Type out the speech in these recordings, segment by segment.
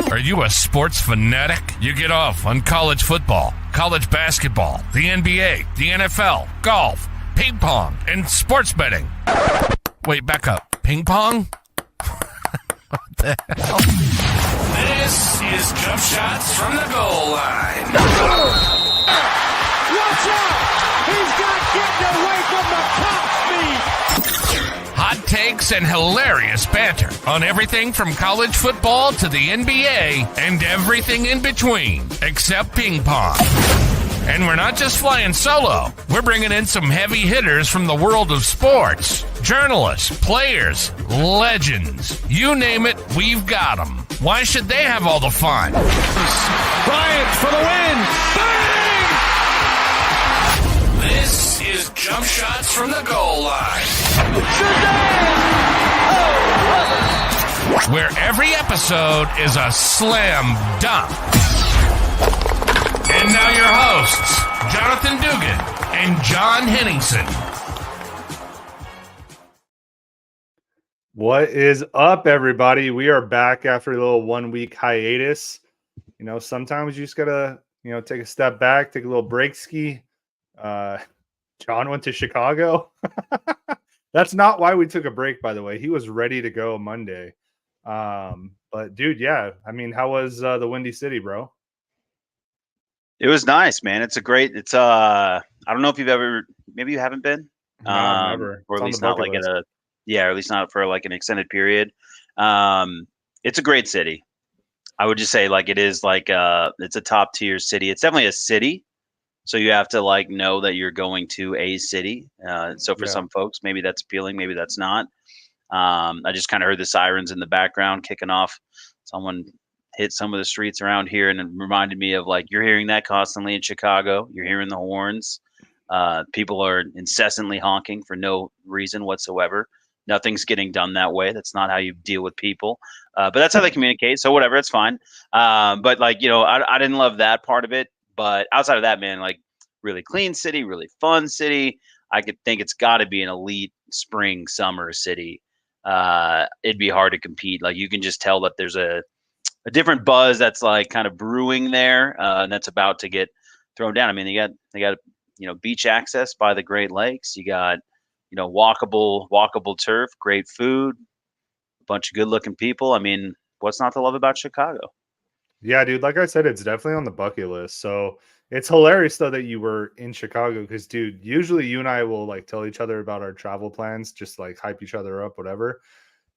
Are you a sports fanatic? You get off on college football, college basketball, the NBA, the NFL, golf, ping pong, and sports betting. Wait, back up. Ping pong? What the hell? This is Jump Shots from the Goal Line. Watch out! He's got getting away from the top speed. Hot takes and hilarious banter on everything from college football to the NBA and everything in between, except ping pong. And we're not just flying solo. We're bringing in some heavy hitters from the world of sports. Journalists, players, legends. You name it, we've got them. Why should they have all the fun? Bryant for the win. Bang! This is Jump Shots from the Goal Line. Where every episode is a slam dunk. And now your hosts, Jonathan Dugan and John Henningsen. What is up, everybody? We are back after a little 1 week hiatus. You know, sometimes you just gotta, take a step back, take a little break ski. John went to Chicago. That's not why we took a break, by the way. He was ready to go Monday. But dude, yeah. I mean, how was the Windy City, bro? It was nice, man. It's I don't know if you've ever, maybe you haven't been. No, never. Or at least not like or at least not for like an extended period. It's a great city. I would just say like it is like it's a top tier city. It's definitely a city. So you have to like know that you're going to a city. So for some folks, maybe that's appealing, maybe that's not. I just kind of heard the sirens in the background kicking off. Someone hit some of the streets around here, and it reminded me of like you're hearing that constantly in Chicago. You're hearing the horns. People are incessantly honking for no reason whatsoever. Nothing's getting done that way. That's not how you deal with people. But that's how they communicate. So whatever, it's fine. But like, I didn't love that part of it. But outside of that, man, like really clean city, really fun city. I could think it's got to be an elite spring, summer city. It'd be hard to compete. Like you can just tell that there's a different buzz that's like kind of brewing there, and that's about to get thrown down. I mean, they got beach access by the Great Lakes. You got walkable turf, great food, a bunch of good looking people. I mean, what's not to love about Chicago? Yeah, dude. Like I said, it's definitely on the bucket list. So it's hilarious though that you were in Chicago because, dude, usually you and I will like tell each other about our travel plans, just like hype each other up, whatever.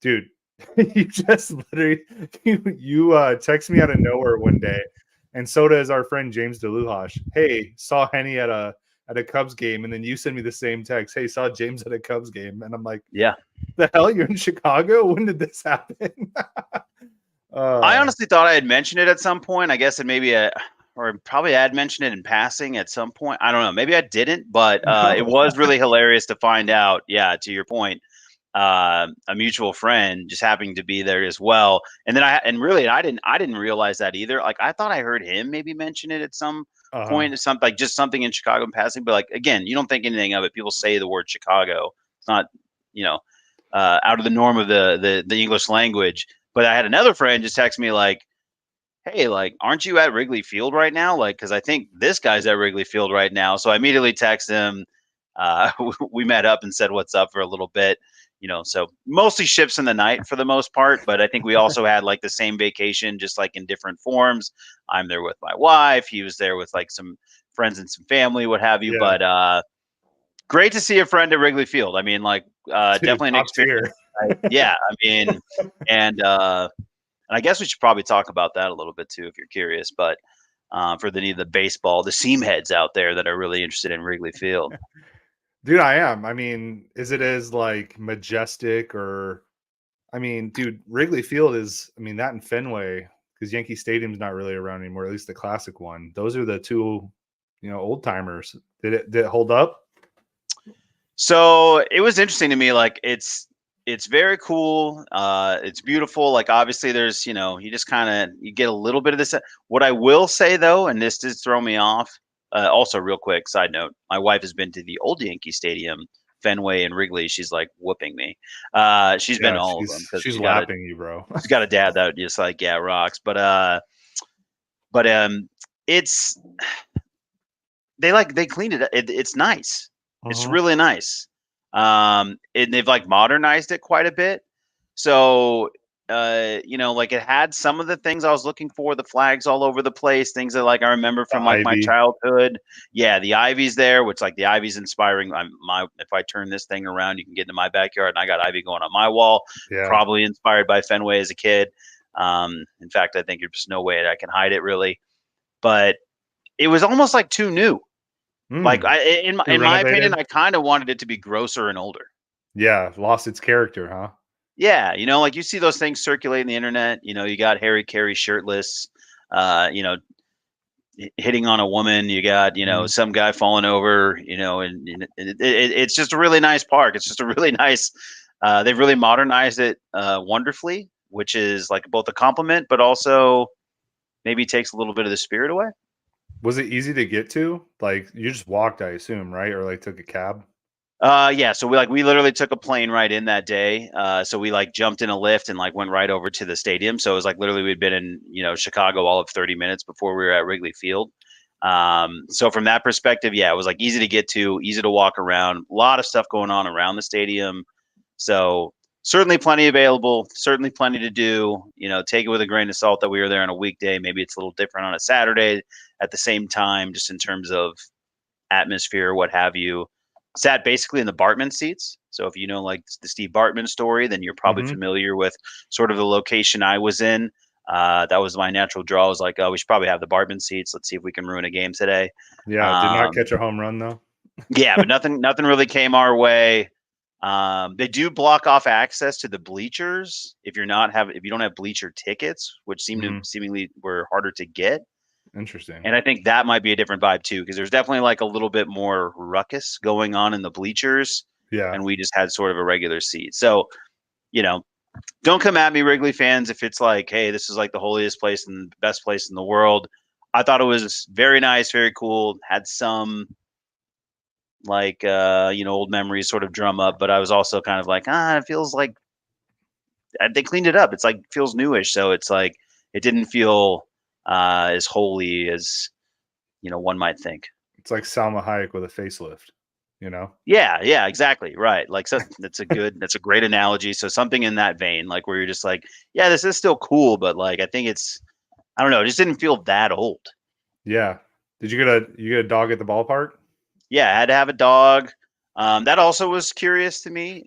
Dude, you just literally you text me out of nowhere one day, and so does our friend James DeLuhash. Hey, saw Henny at a Cubs game, and then you send me the same text. Hey, saw James at a Cubs game, and I'm like, yeah, the hell, you're in Chicago? When did this happen? I honestly thought I had mentioned it at some point. I guess it maybe or probably I had mentioned it in passing at some point. I don't know. Maybe I didn't, but it was really hilarious to find out. Yeah, to your point, a mutual friend just happening to be there as well. And then I didn't realize that either. Like I thought I heard him maybe mention it at some point, or something like just something in Chicago in passing. But like again, you don't think anything of it. People say the word Chicago. It's not out of the norm of the English language. But I had another friend just text me like, hey, like, aren't you at Wrigley Field right now? Like, because I think this guy's at Wrigley Field right now. So I immediately texted him. We met up and said what's up for a little bit. So mostly ships in the night for the most part. But I think we also had like the same vacation, just like in different forms. I'm there with my wife. He was there with like some friends and some family, what have you. Yeah. But great to see a friend at Wrigley Field. I mean, like definitely an experience. Yeah, I mean, and I guess we should probably talk about that a little bit too, if you're curious. But for the baseball, the seam heads out there that are really interested in Wrigley Field, dude, I am. I mean, is it as like majestic or? I mean, dude, Wrigley Field is. I mean, that and Fenway, because Yankee Stadium's not really around anymore. At least the classic one. Those are the two, old timers. Did it hold up? So it was interesting to me. Like it's very cool. It's beautiful. Like obviously there's, you just you get a little bit of this. What I will say though, and this does throw me off. Also real quick side note, my wife has been to the old Yankee Stadium Fenway and Wrigley, she's like whooping me. She's been to all of them because she's lapping you, bro. She's got a dad that just like rocks. But it's they cleaned it up. It's nice. It's really nice. And they've like modernized it quite a bit. So like it had some of the things I was looking for, the flags all over the place, things that like I remember from like my childhood. Yeah, the ivy's there, which like the ivy's inspiring. If I turn this thing around, you can get into my backyard, and I got ivy going on my wall. Yeah. Probably inspired by Fenway as a kid. In fact, I think there's no way that I can hide it really. But it was almost like too new. Like in my opinion, I kind of wanted it to be grosser and older. Yeah, lost its character, huh? Yeah, like you see those things circulate in the internet. You got Harry Carey shirtless, hitting on a woman. You got some guy falling over. And it's just a really nice park. It's just a really nice. They've really modernized it wonderfully, which is like both a compliment, but also maybe takes a little bit of the spirit away. Was it easy to get to? Like you just walked, I assume, right? Or like took a cab? Yeah. So we literally took a plane ride in that day. So we like jumped in a lift and like went right over to the stadium. So it was like literally we'd been in, Chicago all of 30 minutes before we were at Wrigley Field. So from that perspective, yeah, it was like easy to get to, easy to walk around, a lot of stuff going on around the stadium. So certainly plenty available, certainly plenty to do, take it with a grain of salt that we were there on a weekday. Maybe it's a little different on a Saturday at the same time, just in terms of atmosphere, what have you. Sat basically in the Bartman seats. So if you know like the Steve Bartman story, then you're probably familiar with sort of the location I was in. That was my natural draw. I was like, oh, we should probably have the Bartman seats. Let's see if we can ruin a game today. Yeah, did not catch a home run though. Yeah, but nothing really came our way. They do block off access to the bleachers if you don't have bleacher tickets, which seemingly were harder to get. Interesting. And I think that might be a different vibe too, because there's definitely like a little bit more ruckus going on in the bleachers. Yeah. And we just had sort of a regular seat. So, don't come at me, Wrigley fans, if it's like, hey, this is like the holiest place and the best place in the world. I thought it was very nice, very cool. Had some like old memories sort of drum up, but I was also kind of like, it feels like they cleaned it up. It's like feels newish. So it's like it didn't feel as holy as one might think. It's like Salma Hayek with a facelift, Yeah, exactly, right. Like so that's a great analogy. So something in that vein, like where you're just like, yeah, this is still cool, but like I think I don't know, it just didn't feel that old. Yeah. Did you get a dog at the ballpark? Yeah, I had to have a dog. That also was curious to me.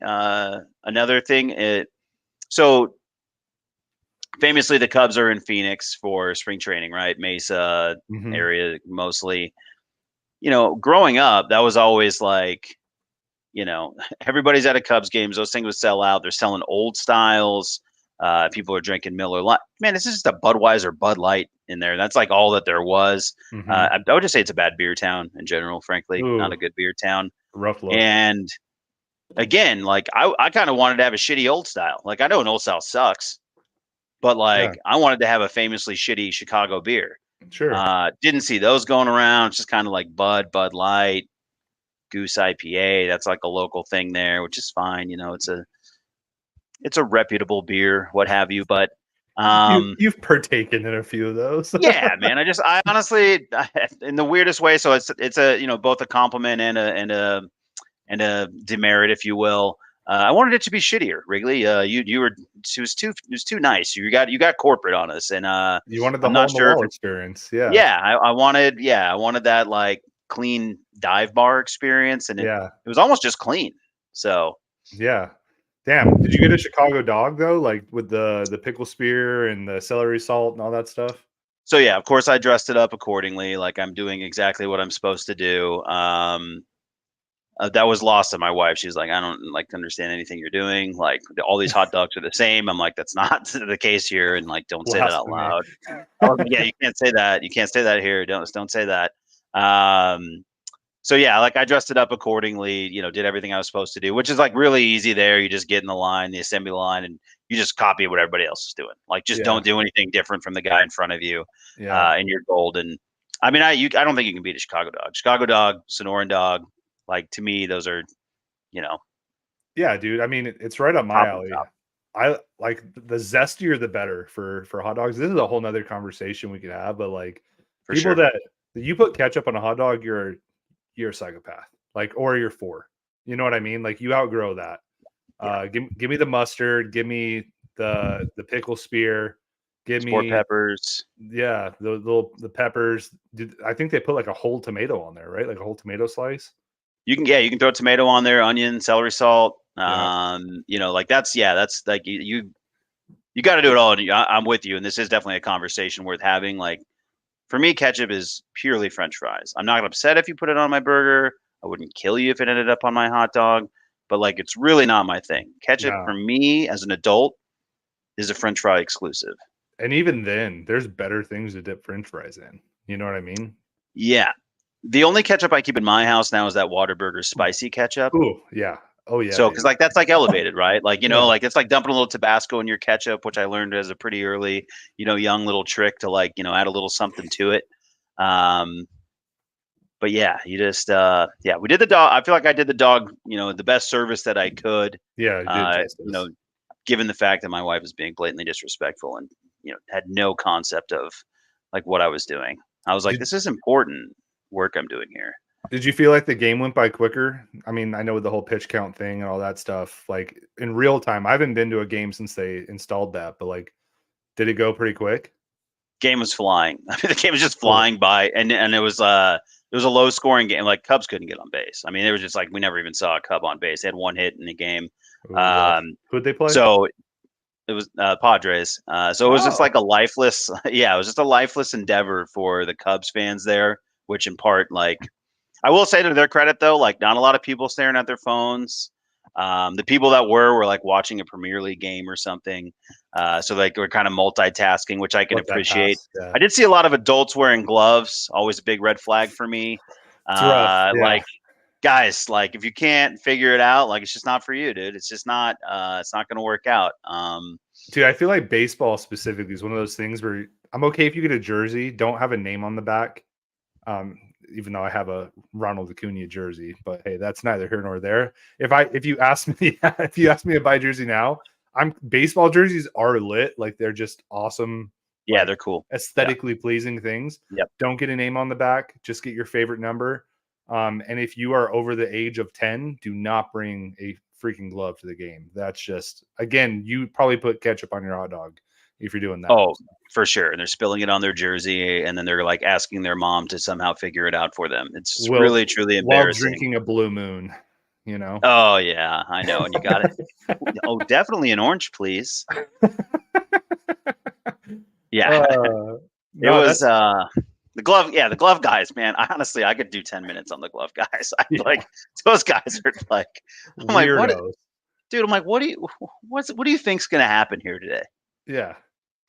Another thing, so famously, the Cubs are in Phoenix for spring training, right? Mesa area mostly. Growing up, that was always like, everybody's at a Cubs games. Those things would sell out. They're selling old styles. People are drinking Miller Lite. Man, this is just a Budweiser, Bud Light in there. That's like all that there was. I would just say it's a bad beer town in general, frankly. Ooh, not a good beer town. Rough look. And again, like I kind of wanted to have a shitty old style. Like I know an old style sucks, but like I wanted to have a famously shitty Chicago beer. Sure. Didn't see those going around. It's just kind of like Bud Light, Goose IPA. That's like a local thing there, which is fine. It's a reputable beer, what have you. But you've partaken in a few of those. Yeah, man. I honestly, in the weirdest way. So it's a both a compliment and a demerit, if you will. I wanted it to be shittier, Wrigley. It was too nice. You got corporate on us, and you wanted the whole experience. Yeah. Yeah, I wanted that like clean dive bar experience, and it was almost just clean. So yeah. Damn. Did you get a Chicago dog though, like with the pickle spear and the celery salt and all that stuff? So yeah, of course I dressed it up accordingly. Like I'm doing exactly what I'm supposed to do. That was lost on my wife. She's like, I don't like understand anything you're doing. Like all these hot dogs are the same. I'm like, that's not the case here. And like, don't say that out loud. Yeah, you can't say that. You can't say that here. Don't say that. So yeah, like I dressed it up accordingly, did everything I was supposed to do, which is like really easy there. You just get in the line, the assembly line, and you just copy what everybody else is doing. Like just don't do anything different from the guy in front of you. And you're golden. I mean, I don't think you can beat a Chicago dog. Chicago dog, Sonoran dog. Like to me, those are Yeah, dude. I mean, it's right up my top of alley. top. I like the zestier the better for hot dogs. This is a whole nother conversation we could have, but like For people sure. that you put ketchup on a hot dog, you're a psychopath. Like, or you're 4. You know what I mean? Like you outgrow that. Give me the mustard, give me the pickle spear, give Sport me peppers. the peppers. I think they put like a whole tomato on there, right? Like a whole tomato slice. You can throw tomato on there, onion, celery salt. Yeah. Like that's like you got to do it all. And I'm with you, and this is definitely a conversation worth having. Like for me, ketchup is purely French fries. I'm not upset if you put it on my burger. I wouldn't kill you if it ended up on my hot dog, but like it's really not my thing. Ketchup No. for me as an adult is a French fry exclusive. And even then, there's better things to dip French fries in. You know what I mean? Yeah. The only ketchup I keep in my house now is that Whataburger spicy ketchup. Oh yeah. Oh yeah. So, because like that's like elevated, right? Like Yeah. like it's like dumping a little Tabasco in your ketchup, which I learned as a pretty early, young little trick to like add a little something to it. But yeah, you just we did the dog. I feel like I did the dog, the best service that I could. Yeah. You did justice. Given the fact that my wife was being blatantly disrespectful and had no concept of like what I was doing. I was like, this is important work I'm doing here. Did you feel like the game went by quicker? I mean, I know with the whole pitch count thing and all that stuff, like in real time, I haven't been to a game since they installed that, but like, did it go pretty quick? Game was flying. I mean, the game was just flying by, and it was a low scoring game. Like Cubs couldn't get on base. I mean, it was just like we never even saw a Cub on base. They had one hit in the game. Who'd they play? So it was Padres. So it was just like a lifeless. Yeah, it was just a lifeless endeavor for the Cubs fans there. Which in part, like, I will say to their credit though, like not a lot of people staring at their phones. The people that were like watching a Premier League game or something. So like we're kind of multitasking, which I can appreciate. Yeah. I did see a lot of adults wearing gloves. Always a big red flag for me. Like guys, like if you can't figure it out, like it's just not for you, dude. It's just not. It's not going to work out. Dude, I feel like baseball specifically is one of those things where I'm okay if you get a jersey, don't have a name on the back. Even though I have a Ronald Acuna jersey, but hey, that's neither here nor there. If you ask me to buy a jersey now, baseball jerseys are lit. Like they're just awesome. Yeah, like, they're cool. Aesthetically pleasing things. Yep. Don't get a name on the back. Just get your favorite number. And if you are over the age of 10, do not bring a freaking glove to the game. That's just, again, you probably put ketchup on your hot dog if you're doing that. Oh, for sure. And they're spilling it on their jersey, and then they're like asking their mom to somehow figure it out for them. It's really, truly embarrassing. While drinking a Blue Moon, Oh yeah, I know. And you got it. Oh, definitely an orange, please. Yeah. It was the glove. Yeah, the glove guys, man. I could do 10 minutes on the glove guys. Like those guys are like, I'm like, what, dude? I'm like, what do you think's gonna happen here today? Yeah.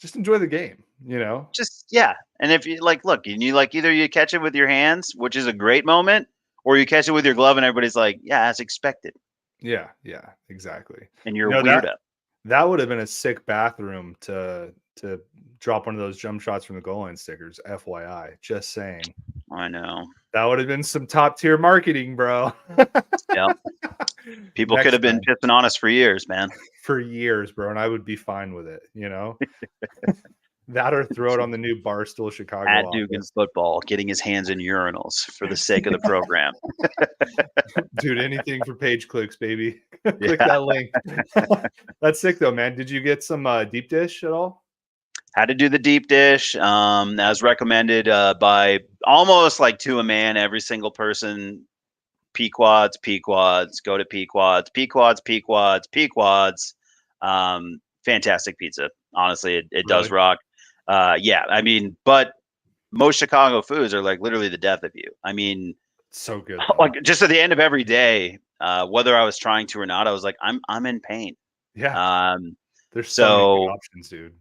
Just enjoy the game, Just and if you like, look, and you like either you catch it with your hands, which is a great moment, or you catch it with your glove, and everybody's like, yeah, as expected. Yeah, exactly. And you're a weirdo. That would have been a sick bathroom to drop one of those jump shots from the goal line stickers. FYI, just saying. I know. That would have been some top tier marketing, bro. Yeah. People could have been pissing on us for years, man. For years, bro, and I would be fine with it, That or throw it on the new Barstool Chicago. At Dugan's Football, getting his hands in urinals for the sake of the program. Dude, anything for page clicks, baby. Click that link. That's sick though, man. Did you get some deep dish at all? Had to do the deep dish, as recommended by almost like to a man. Every single person. Pequods, go to Pequods. Fantastic pizza. Honestly, it does rock. I mean, but most Chicago foods are like literally the death of you. I mean, so good. Like just at the end of every day, whether I was trying to or not, I was like, I'm in pain. Yeah. There's so many options, dude.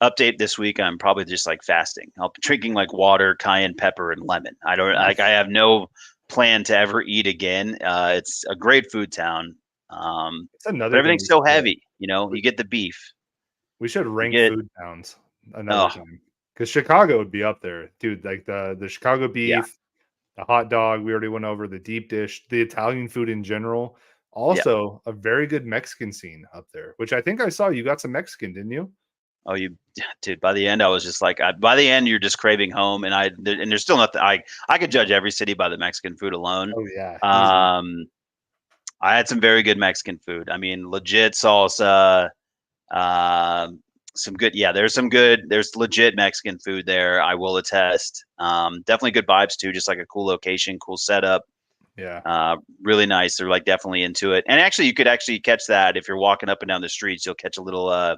Update this week, I'm probably just like fasting. I'll be drinking like water, cayenne pepper, and lemon. I have no plan to ever eat again. It's a great food town. It's another everything's so heavy, you get the beef. We should rank food towns another time. Because Chicago would be up there, dude. Like the Chicago beef, the hot dog, we already went over, the deep dish, the Italian food in general. Also, a very good Mexican scene up there, which I think I saw. You got some Mexican, didn't you? Oh, dude, by the end, I was just like, by the end, you're just craving home. And there's still nothing. I could judge every city by the Mexican food alone. Oh yeah. I had some very good Mexican food. I mean, legit salsa, some good. Yeah, there's legit Mexican food there. I will attest. Definitely good vibes too. Just like a cool location, cool setup. Yeah. Really nice. They're like definitely into it. And actually, you could actually catch that if you're walking up and down the streets. You'll catch a little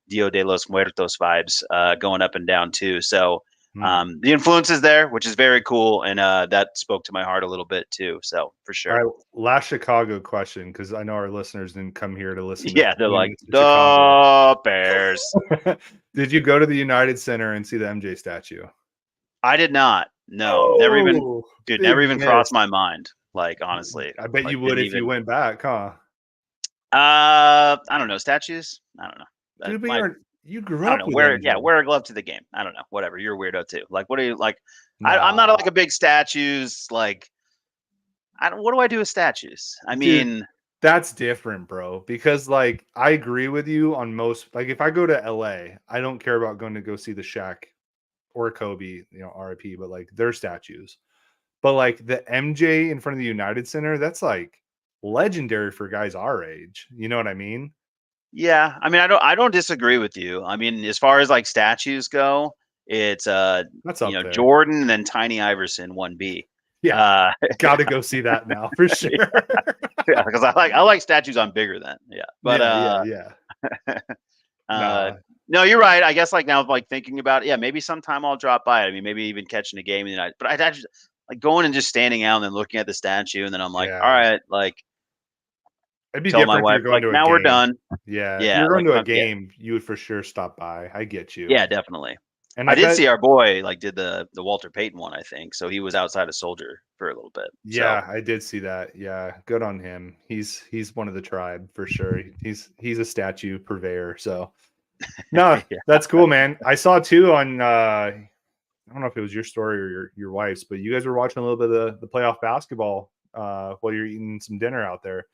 Dia de los Muertos vibes going up and down too. So the influence is there, which is very cool, and that spoke to my heart a little bit too. So for sure. All right, last Chicago question, because I know our listeners didn't come here to listen. Yeah, they're like the Bears. Did you go to the United Center and see the MJ statue? I did not. No, never even crossed my mind. Like honestly, I bet you would if you went back, huh? I don't know, statues. I don't know. Dude, but you grew up with wear a glove to the game. I don't know. Whatever. You're a weirdo too. Like, what are you like? I'm not like a big statues. Like, what do I do with statues? I mean, dude, that's different, bro. Because like, I agree with you on most. Like, if I go to LA, I don't care about going to go see the Shaq or Kobe, RIP, but like their statues. But like the MJ in front of the United Center, that's like legendary for guys our age. You know what I mean? Yeah, I mean, I don't disagree with you. I mean, as far as like statues go, it's that's there. Jordan and then Tiny Iverson 1B. Yeah, got to go see that now for sure. Yeah, because I like statues on bigger than. Yeah, but no, you're right. I guess like now, like thinking about it, yeah, maybe sometime I'll drop by. I mean, maybe even catching a game but I actually like going and just standing out and then looking at the statue, and then I'm like, all right, like. It'd be tell my wife, like, now we're done. Yeah. If you're going to a game, you would for sure stop by. I get you. Yeah, definitely. And I did see our boy like did the Walter Payton one, I think. So he was outside of Soldier for a little bit. Yeah, I did see that. Yeah, good on him. He's one of the tribe for sure. He's a statue purveyor. So no, that's cool, man. I saw too on I don't know if it was your story or your wife's, but you guys were watching a little bit of the playoff basketball while you're eating some dinner out there.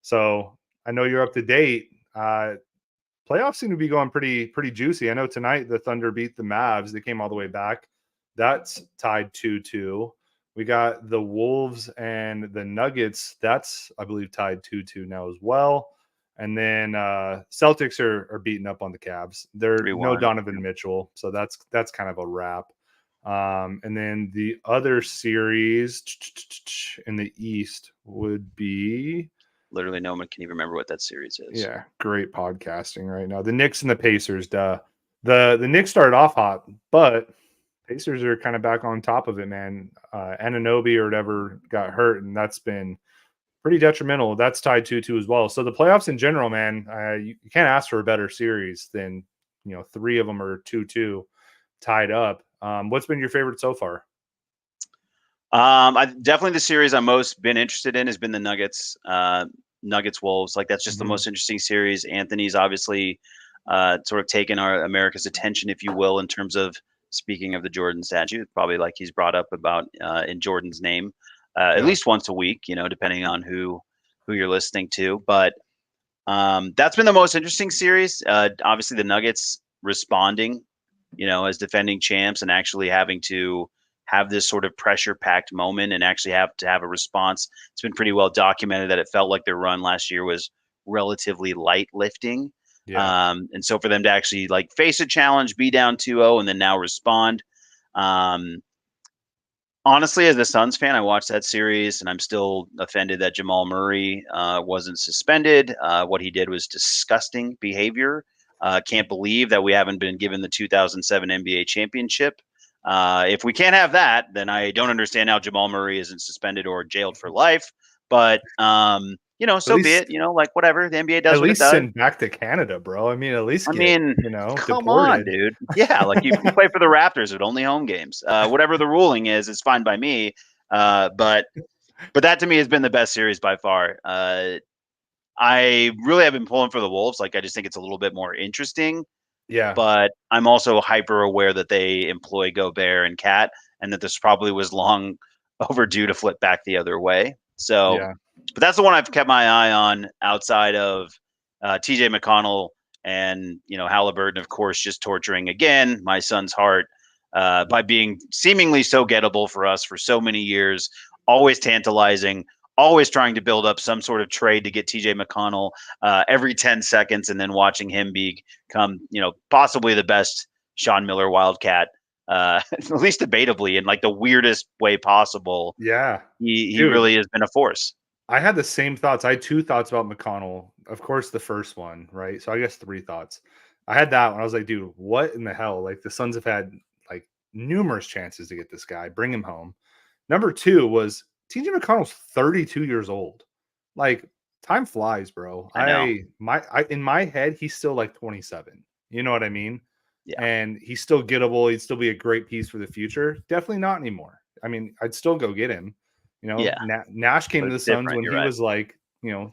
So I know you're up to date. Playoffs seem to be going pretty juicy. I know tonight the Thunder beat the Mavs. They came all the way back. That's tied 2-2. We got the Wolves and the Nuggets. That's, I believe, tied 2-2 now as well. And then Celtics are beating up on the Cavs. They're no Donovan Mitchell, so that's kind of a wrap. And then the other series in the East would be. Literally, no one can even remember what that series is. Yeah, great podcasting right now. The Knicks and the Pacers. The Knicks started off hot, but Pacers are kind of back on top of it, man. Anunoby or whatever got hurt, and that's been pretty detrimental. That's tied 2-2 as well. So the playoffs in general, man, you can't ask for a better series than 3 of them are 2-2 tied up. What's been your favorite so far? Definitely the series I'm most been interested in has been the Nuggets Wolves. Like that's just the most interesting series. Anthony's obviously sort of taken America's attention, if you will, in terms of speaking of the Jordan statue. Probably like he's brought up about in Jordan's name at least once a week, depending on who you're listening to. But that's been the most interesting series. Obviously the Nuggets responding, as defending champs and actually having to have this sort of pressure-packed moment and actually have to have a response. It's been pretty well documented that it felt like their run last year was relatively light lifting. Yeah. And so for them to actually like face a challenge, be down 2-0, and then now respond. Honestly, as a Suns fan, I watched that series and I'm still offended that Jamal Murray wasn't suspended. What he did was disgusting behavior. Can't believe that we haven't been given the 2007 NBA championship. If we can't have that, then I don't understand how Jamal Murray isn't suspended or jailed for life. But so be it. Like whatever the NBA does. At least send back to Canada, bro. I mean, at least come deported. On, dude. Yeah, like you can play for the Raptors at only home games. Whatever the ruling is, it's fine by me. But that to me has been the best series by far. I really have been pulling for the Wolves. Like I just think it's a little bit more interesting. Yeah. But I'm also hyper aware that they employ Gobert and Cat, and that this probably was long overdue to flip back the other way. So But that's the one I've kept my eye on outside of TJ McConnell and, Halliburton, of course, just torturing again my son's heart by being seemingly so gettable for us for so many years, always tantalizing, always trying to build up some sort of trade to get TJ McConnell every 10 seconds, and then watching him become, possibly the best Sean Miller Wildcat, at least debatably, in like the weirdest way possible. Yeah. He really has been a force. I had the same thoughts. I had 2 thoughts about McConnell. Of course, the first one, right? So I guess 3 thoughts. I had that one. I was like, dude, what in the hell? Like, the Suns have had like numerous chances to get this guy, bring him home. Number 2 was TJ McConnell's 32 years old. Like, time flies, bro. I know. In my head, he's still like 27. You know what I mean? Yeah. And he's still gettable. He'd still be a great piece for the future. Definitely not anymore. I mean, I'd still go get him. Yeah. Nash came to the Suns when he was like,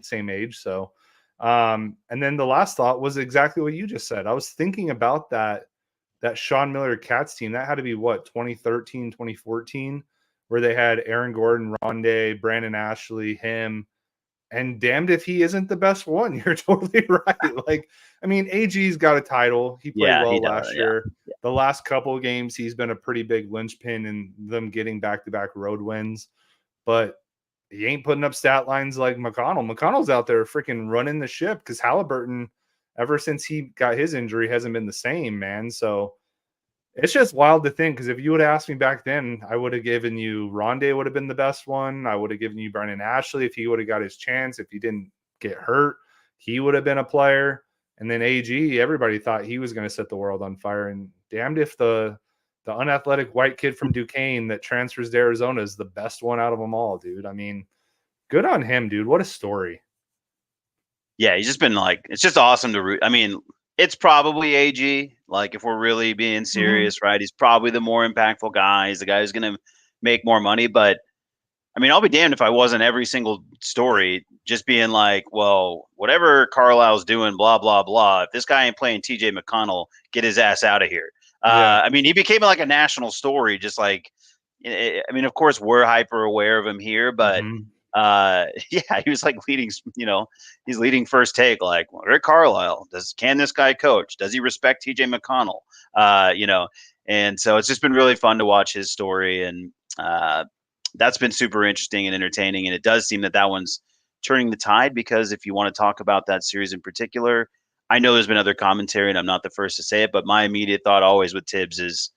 same age. So, and then the last thought was exactly what you just said. I was thinking about that Sean Miller Cats team. That had to be what, 2013, 2014, where they had Aaron Gordon, Rondé, Brandon Ashley, him, and damned if he isn't the best one. You're totally right. Like, I mean, AG's got a title. He played well last year. Yeah. The last couple of games, he's been a pretty big linchpin in them getting back-to-back road wins. But he ain't putting up stat lines like McConnell. McConnell's out there freaking running the ship because Halliburton, ever since he got his injury, hasn't been the same, man. So it's just wild to think, because if you would have asked me back then, I would have given you Rondé would have been the best one. I would have given you Brandon Ashley if he would have got his chance. If he didn't get hurt, he would have been a player. And then AG, everybody thought he was going to set the world on fire. And damned if the unathletic white kid from Duquesne that transfers to Arizona is the best one out of them all, dude. I mean, good on him, dude. What a story. Yeah, he's just been like, it's just awesome to root. I mean, it's probably AG. Like, if we're really being serious, right? He's probably the more impactful guy. He's the guy who's going to make more money. But I mean, I'll be damned if I wasn't every single story just being like, well, whatever Carlisle's doing, blah, blah, blah. If this guy ain't playing TJ McConnell, get his ass out of here. I mean, he became like a national story, just like, I mean, of course, we're hyper aware of him here, but he was like leading, he's leading First Take, like, Rick Carlisle, can this guy coach? Does he respect TJ McConnell? And so it's just been really fun to watch his story. And that's been super interesting and entertaining. And it does seem that one's turning the tide, because if you want to talk about that series in particular, I know there's been other commentary and I'm not the first to say it, but my immediate thought always with Tibbs is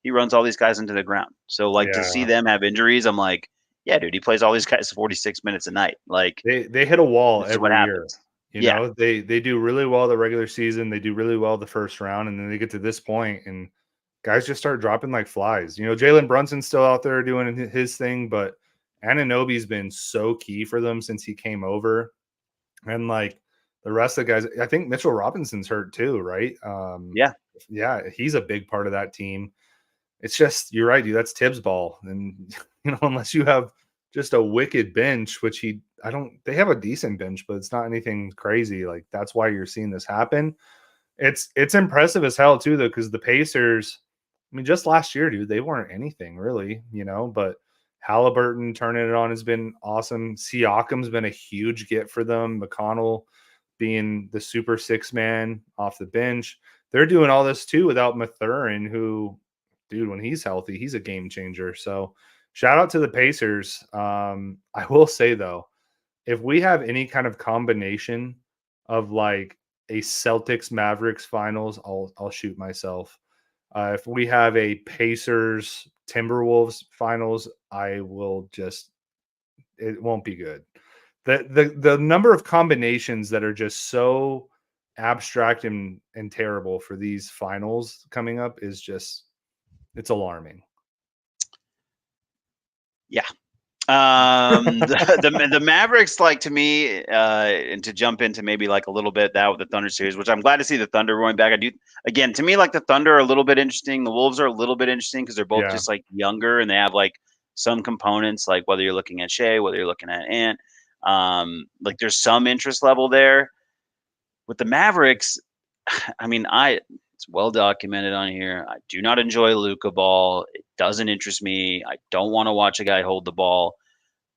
he runs all these guys into the ground. So to see them have injuries, I'm like, yeah, dude, he plays all these guys 46 minutes a night. Like, they hit a wall every year. You they do really well the regular season. They do really well the first round, and then they get to this point and guys just start dropping like flies. Jalen Brunson's still out there doing his thing, but Anunoby's been so key for them since he came over. And like the rest of the guys, I think Mitchell Robinson's hurt too, right? Yeah, he's a big part of that team. It's just, you're right, dude. That's Tibbs ball. And, unless you have just a wicked bench, which they have a decent bench, but it's not anything crazy. Like, that's why you're seeing this happen. It's impressive as hell too, though, because the Pacers, I mean, just last year, dude, they weren't anything really, but Halliburton turning it on has been awesome. Siakam's been a huge get for them. McConnell being the super 6-man off the bench. They're doing all this too without Mathurin, who, dude, when he's healthy, he's a game changer. So shout out to the Pacers. I will say though, if we have any kind of combination of like a Celtics Mavericks finals, I'll shoot myself. If we have a Pacers Timberwolves finals, it won't be good. The number of combinations that are just so abstract and terrible for these finals coming up is just, it's alarming. Yeah. The Mavericks, like, to me, and to jump into maybe like a little bit that with the Thunder series, which I'm glad to see the Thunder going back. I do, again, to me, like, the Thunder are a little bit interesting. The Wolves are a little bit interesting because they're both just like younger and they have like some components, like whether you're looking at Shea, whether you're looking at Ant, like there's some interest level there. With the Mavericks, I mean, it's well documented on here. I do not enjoy Luka ball. It doesn't interest me. I don't want to watch a guy hold the ball.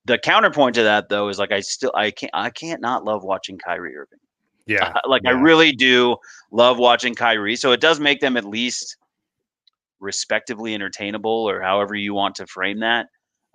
The counterpoint to that, though, is like I can't not love watching Kyrie Irving. Yeah. I really do love watching Kyrie. So it does make them at least respectively entertainable, or however you want to frame that.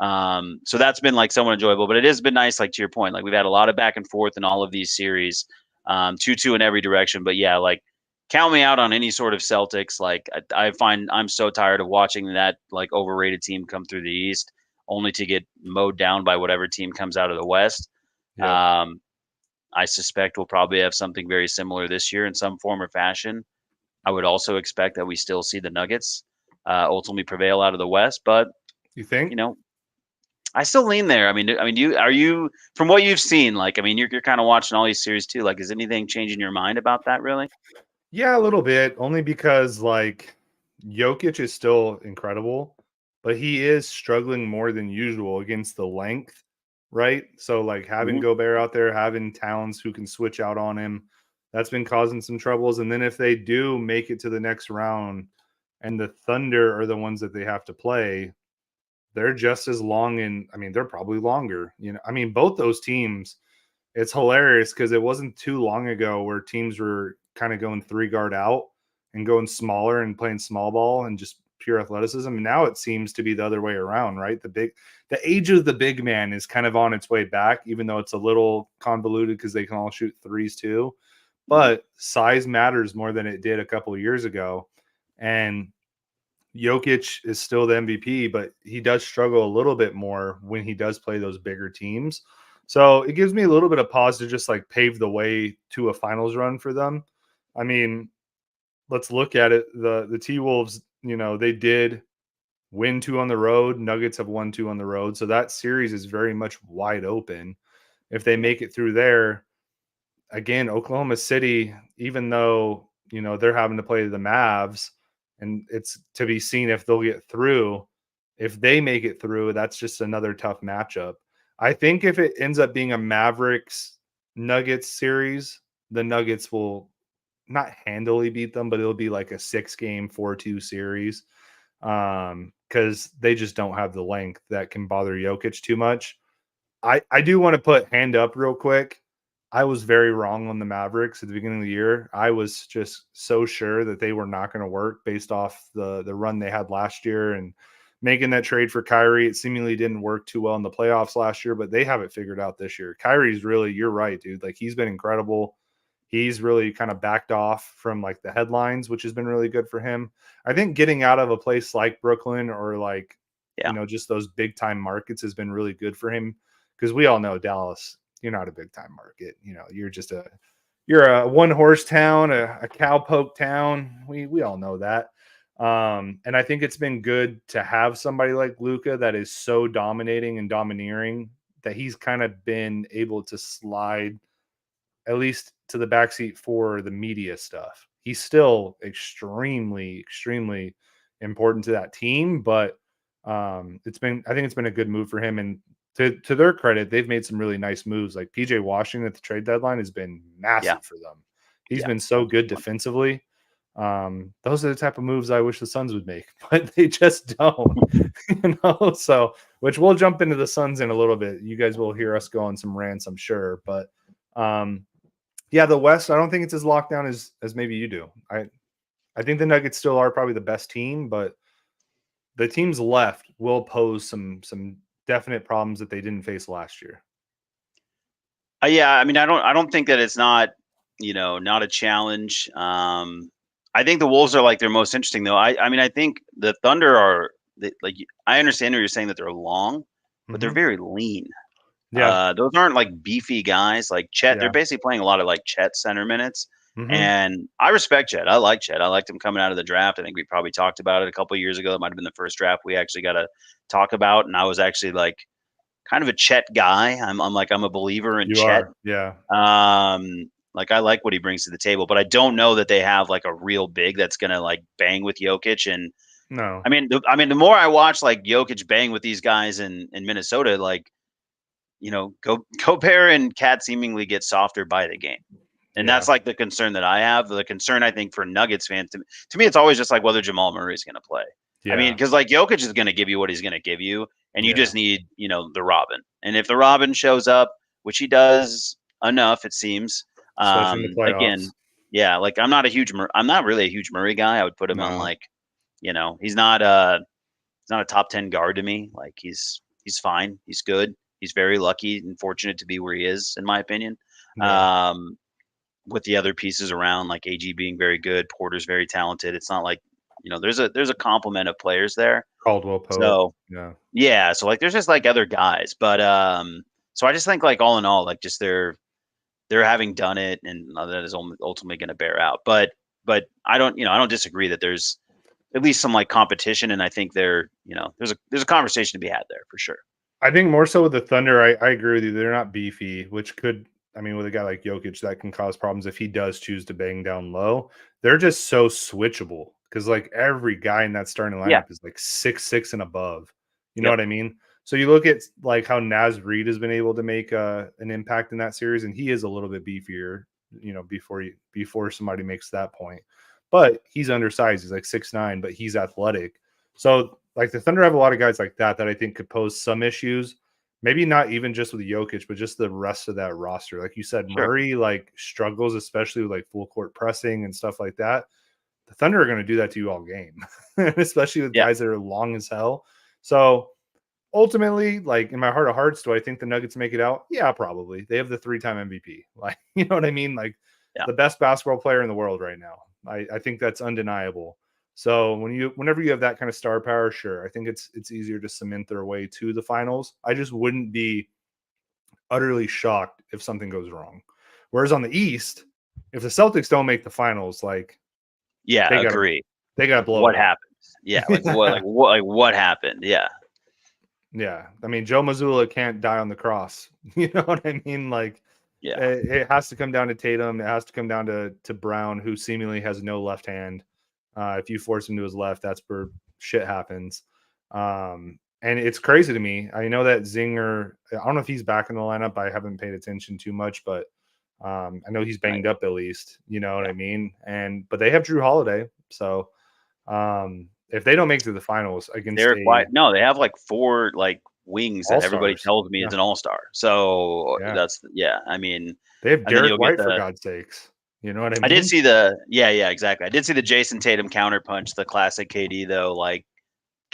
So that's been like somewhat enjoyable, but it has been nice, like to your point, like we've had a lot of back and forth in all of these series, 2-2 in every direction. But yeah, like count me out on any sort of Celtics. Like I find I'm so tired of watching that like overrated team come through the East only to get mowed down by whatever team comes out of the West. Yeah. I suspect we'll probably have something very similar this year in some form or fashion. I would also expect that we still see the Nuggets ultimately prevail out of the West, but You think? you know, I still lean there. I mean, are you from what you've seen? Like, I mean, you're kind of watching all these series too. Like, is anything changing your mind about that? Really? Yeah, a little bit, only because like Jokic is still incredible, but he is struggling more than usual against the length, right? So like having Mhm. Gobert out there, having Towns who can switch out on him, that's been causing some troubles. And then if they do make it to the next round and the Thunder are the ones that they have to play, they're just as long, and I mean they're probably longer. I mean both those teams, it's hilarious because it wasn't too long ago where teams were kind of going 3 guard out and going smaller and playing small ball and just pure athleticism. And now it seems to be the other way around, right? The age of the big man is kind of on its way back, even though it's a little convoluted because they can all shoot threes too. But size matters more than it did a couple of years ago. And Jokic is still the MVP, but he does struggle a little bit more when he does play those bigger teams. So it gives me a little bit of pause to just like pave the way to a finals run for them. I mean, let's look at it. The T-Wolves, they did win 2 on the road. Nuggets have won 2 on the road. So that series is very much wide open. If they make it through there, again, Oklahoma City, even though, they're having to play the Mavs, and it's to be seen if they'll get through. If they make it through, that's just another tough matchup. I think if it ends up being a Mavericks Nuggets series, the Nuggets will not handily beat them, but it'll be like a 6-game 4-2 series because they just don't have the length that can bother Jokic too much. I do want to put hand up real quick. I was very wrong on the Mavericks at the beginning of the year. I was just so sure that they were not going to work based off the run they had last year and making that trade for Kyrie. It seemingly didn't work too well in the playoffs last year, but they have it figured out this year. Kyrie's really, you're right, dude. Like he's been incredible. He's really kind of backed off from like the headlines, which has been really good for him. I think getting out of a place like Brooklyn or like, just those big time markets has been really good for him because we all know Dallas, you're not a big time market. You're a one horse town, a cowpoke town. We all know that. And I think it's been good to have somebody like Luka that is so dominating and domineering that he's kind of been able to slide at least to the backseat for the media stuff. He's still extremely, extremely important to that team, but I think it's been a good move for him. And to their credit, they've made some really nice moves. Like PJ Washington at the trade deadline has been massive for them. He's been so good defensively. Those are the type of moves I wish the Suns would make, but they just don't. So which we'll jump into the Suns in a little bit. You guys will hear us go on some rants, I'm sure. But the West, I don't think it's as locked down as maybe you do. I think the Nuggets still are probably the best team, but the teams left will pose some definite problems that they didn't face last year. I mean, I don't think that it's not a challenge. I think the Wolves are like their most interesting though. I mean, I think the Thunder are like, I understand what you're saying that they're long, but they're very lean. Yeah. Those aren't like beefy guys like Chet. They're basically playing a lot of like Chet center minutes. And I respect Chet. I like Chet. I liked him coming out of the draft. I think we probably talked about it a couple of years ago. That might have been the first draft we actually got to talk about. And I was actually like kind of a Chet guy. I'm a believer in Chet. Yeah. Like I like what he brings to the table, but I don't know that they have like a real big that's gonna like bang with Jokic. And no, I mean the more I watch like Jokic bang with these guys in Minnesota, like Gobert and Cat seemingly get softer by the game. And that's like the concern that I have. The concern I think for Nuggets fans, to me, it's always just like whether Jamal Murray is going to play. I mean, because like Jokic is going to give you what he's going to give you, and you Yeah. just need, the Robin. And if the Robin shows up, which he does enough, it seems. Especially in the playoffs. Again, yeah, like I'm not really a huge Murray guy. I would put him on No. like, he's not a top 10 guard to me. Like he's fine. He's good. He's very lucky and fortunate to be where he is, in my opinion. Yeah. With the other pieces around, like AG being very good, Porter's very talented. It's not like, there's a complement of players there. Caldwell Pope. So yeah. So like there's just like other guys, but so I just think like all in all, like just they're having done it, and that is ultimately going to bear out. But I don't disagree that there's at least some like competition, and I think there's a conversation to be had there for sure. I think more so with the Thunder, I agree with you. They're not beefy, which could, I mean, with a guy like Jokic, that can cause problems if he does choose to bang down low. They're just so switchable because like every guy in that starting lineup is like 6'6" and above. You know what I mean? So you look at like how Naz Reid has been able to make an impact in that series, and he is a little bit beefier, before somebody makes that point. But he's undersized. He's like 6'9", but he's athletic. So like the Thunder have a lot of guys like that I think could pose some issues. Maybe not even just with Jokic, but just the rest of that roster. Like you said, Sure. Murray like struggles, especially with like full court pressing and stuff like that. The Thunder are going to do that to you all game, especially with guys that are long as hell. So ultimately, like in my heart of hearts, do I think the Nuggets make it out? Yeah, probably. They have the 3-time MVP. Like, you know what I mean? Like the best basketball player in the world right now. I think that's undeniable. So whenever you have that kind of star power, sure, I think it's easier to cement their way to the finals. I just wouldn't be utterly shocked if something goes wrong. Whereas on the East, if the Celtics don't make the finals, like agree. They got to blow. What happened? Yeah, what happened? Yeah. Yeah, I mean, Joe Mazzulla can't die on the cross. You know what I mean? Like, it has to come down to Tatum. It has to come down to Brown, who seemingly has no left hand. If you force him to his left, that's where shit happens. And it's crazy to me. I know that Zinger, I don't know if he's back in the lineup. I haven't paid attention too much, but I know he's banged up at least. You know what I mean? But they have Drew Holiday. So if they don't make it to the finals against they have like 4 like wings All-Stars. that everybody tells me is an all-star. So I mean, they have Derek White for God's sakes. You know what I mean? I did see exactly. I did see the Jason Tatum counterpunch, the classic KD though. Like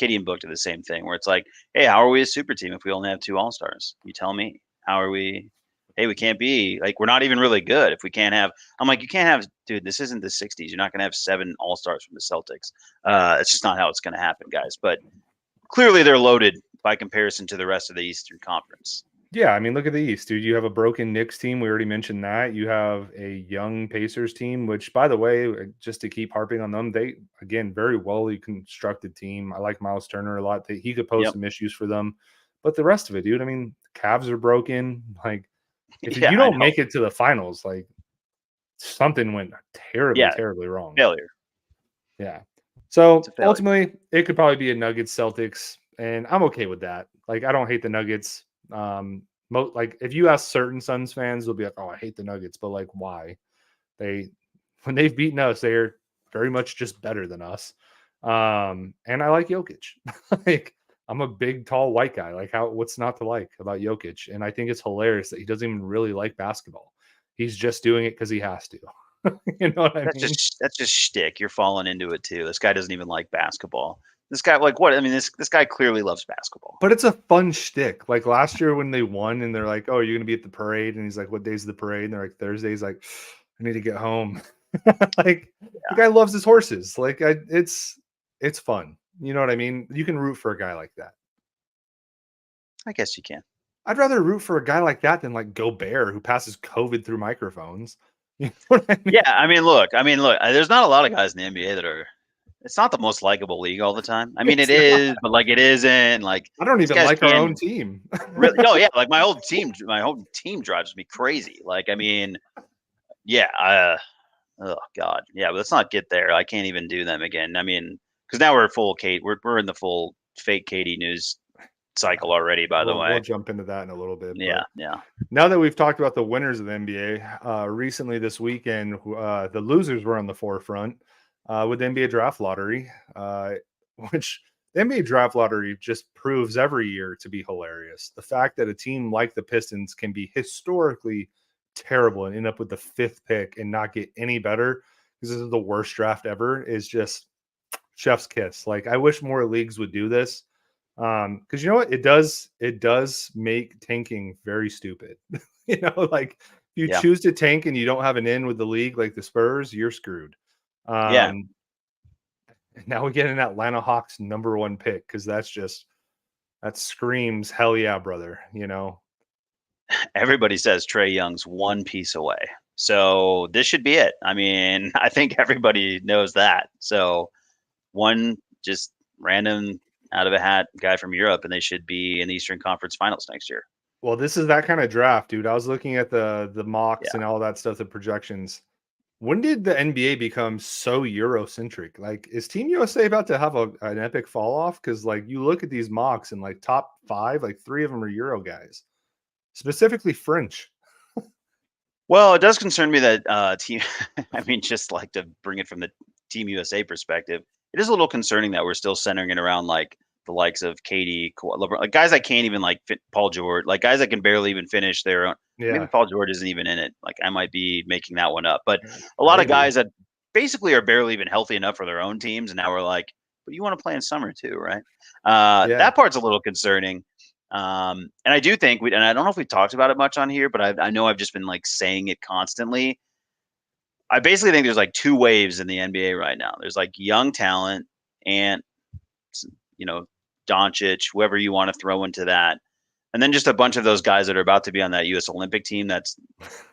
KD and Book did the same thing, where it's like, hey, how are we a super team if we only have 2 all-stars? You tell me. How are we? Hey, we can't be like, we're not even really good if we can't have. I'm like, you can't have, dude. This isn't the '60s. You're not going to have 7 all-stars from the Celtics. It's just not how it's going to happen, guys. But clearly, they're loaded by comparison to the rest of the Eastern Conference. Yeah, I mean, look at the East, dude. You have a broken Knicks team. We already mentioned that. You have a young Pacers team, which, by the way, just to keep harping on them, they, again, very well constructed team. I like Miles Turner a lot. He could pose some issues for them. But the rest of it, dude, I mean, Cavs are broken. Like, if you don't make it to the finals, like, something went terribly wrong. Failure. Yeah. So, ultimately, it could probably be a Nuggets Celtics, and I'm okay with that. Like, I don't hate the Nuggets. Like if you ask certain Suns fans, they'll be like, "Oh, I hate the Nuggets," but like, why? When they've beaten us, they're very much just better than us. And I like Jokic. Like, I'm a big, tall, white guy. Like, what's not to like about Jokic? And I think it's hilarious that he doesn't even really like basketball. He's just doing it because he has to. You know what I mean? That's just shtick. You're falling into it too. This guy doesn't even like basketball. This guy, like, what? I mean, this guy clearly loves basketball. But it's a fun shtick. Like last year when they won and they're like, "Oh, you're going to be at the parade." And he's like, "What day's the parade?" And they're like, "Thursday." He's like, "I need to get home." Like, the guy loves his horses. Like, it's fun. You know what I mean? You can root for a guy like that. I guess you can. I'd rather root for a guy like that than like Gobert, who passes COVID through microphones. You know what I mean? Yeah, I mean, look. There's not a lot of guys in the NBA that are. It's not the most likable league all the time. I mean, it is, but like it isn't. Like, I don't even like our own team. Really? No, yeah. Like my whole team drives me crazy. Like, I mean, yeah. Oh God, yeah. But let's not get there. I can't even do them again. I mean, because now we're full Kate. We're in the full fake Katie news cycle already. By the way, we'll jump into that in a little bit. Yeah. Now that we've talked about the winners of the NBA, recently this weekend, the losers were on the forefront with the NBA draft lottery. which the NBA draft lottery just proves every year to be hilarious. The fact that a team like the Pistons can be historically terrible and end up with the 5th pick and not get any better because this is the worst draft ever is just chef's kiss. Like, I wish more leagues would do this. Because you know what? It does make tanking very stupid. Like if you choose to tank and you don't have an in with the league like the Spurs, you're screwed. Now we get an Atlanta Hawks #1 pick because that screams hell yeah, brother. Everybody says Trae Young's one piece away. So this should be it. I mean, I think everybody knows that. So one just random out of a hat guy from Europe, and they should be in the Eastern Conference Finals next year. Well, this is that kind of draft, dude. I was looking at the mocks and all that stuff, the projections. When did the NBA become so Eurocentric? Like, is Team USA about to have an epic fall off? Because like you look at these mocks and like top 5, like 3 of them are Euro guys, specifically French. Well, it does concern me that team. I mean, just like to bring it from the Team USA perspective, it is a little concerning that we're still centering it around like the likes of KD, LeBron, like guys that can't even like fit Paul George, like guys that can barely even finish their own. Yeah. Maybe Paul George isn't even in it. Like I might be making that one up, but a lot of guys that basically are barely even healthy enough for their own teams, and now we're like, but you want to play in summer too, right? That part's a little concerning. And I do think and I don't know if we talked about it much on here, but I know I've just been like saying it constantly. I basically think there's like 2 waves in the NBA right now. There's like young talent and, Doncic, whoever you want to throw into that. And then just a bunch of those guys that are about to be on that U.S. Olympic team that's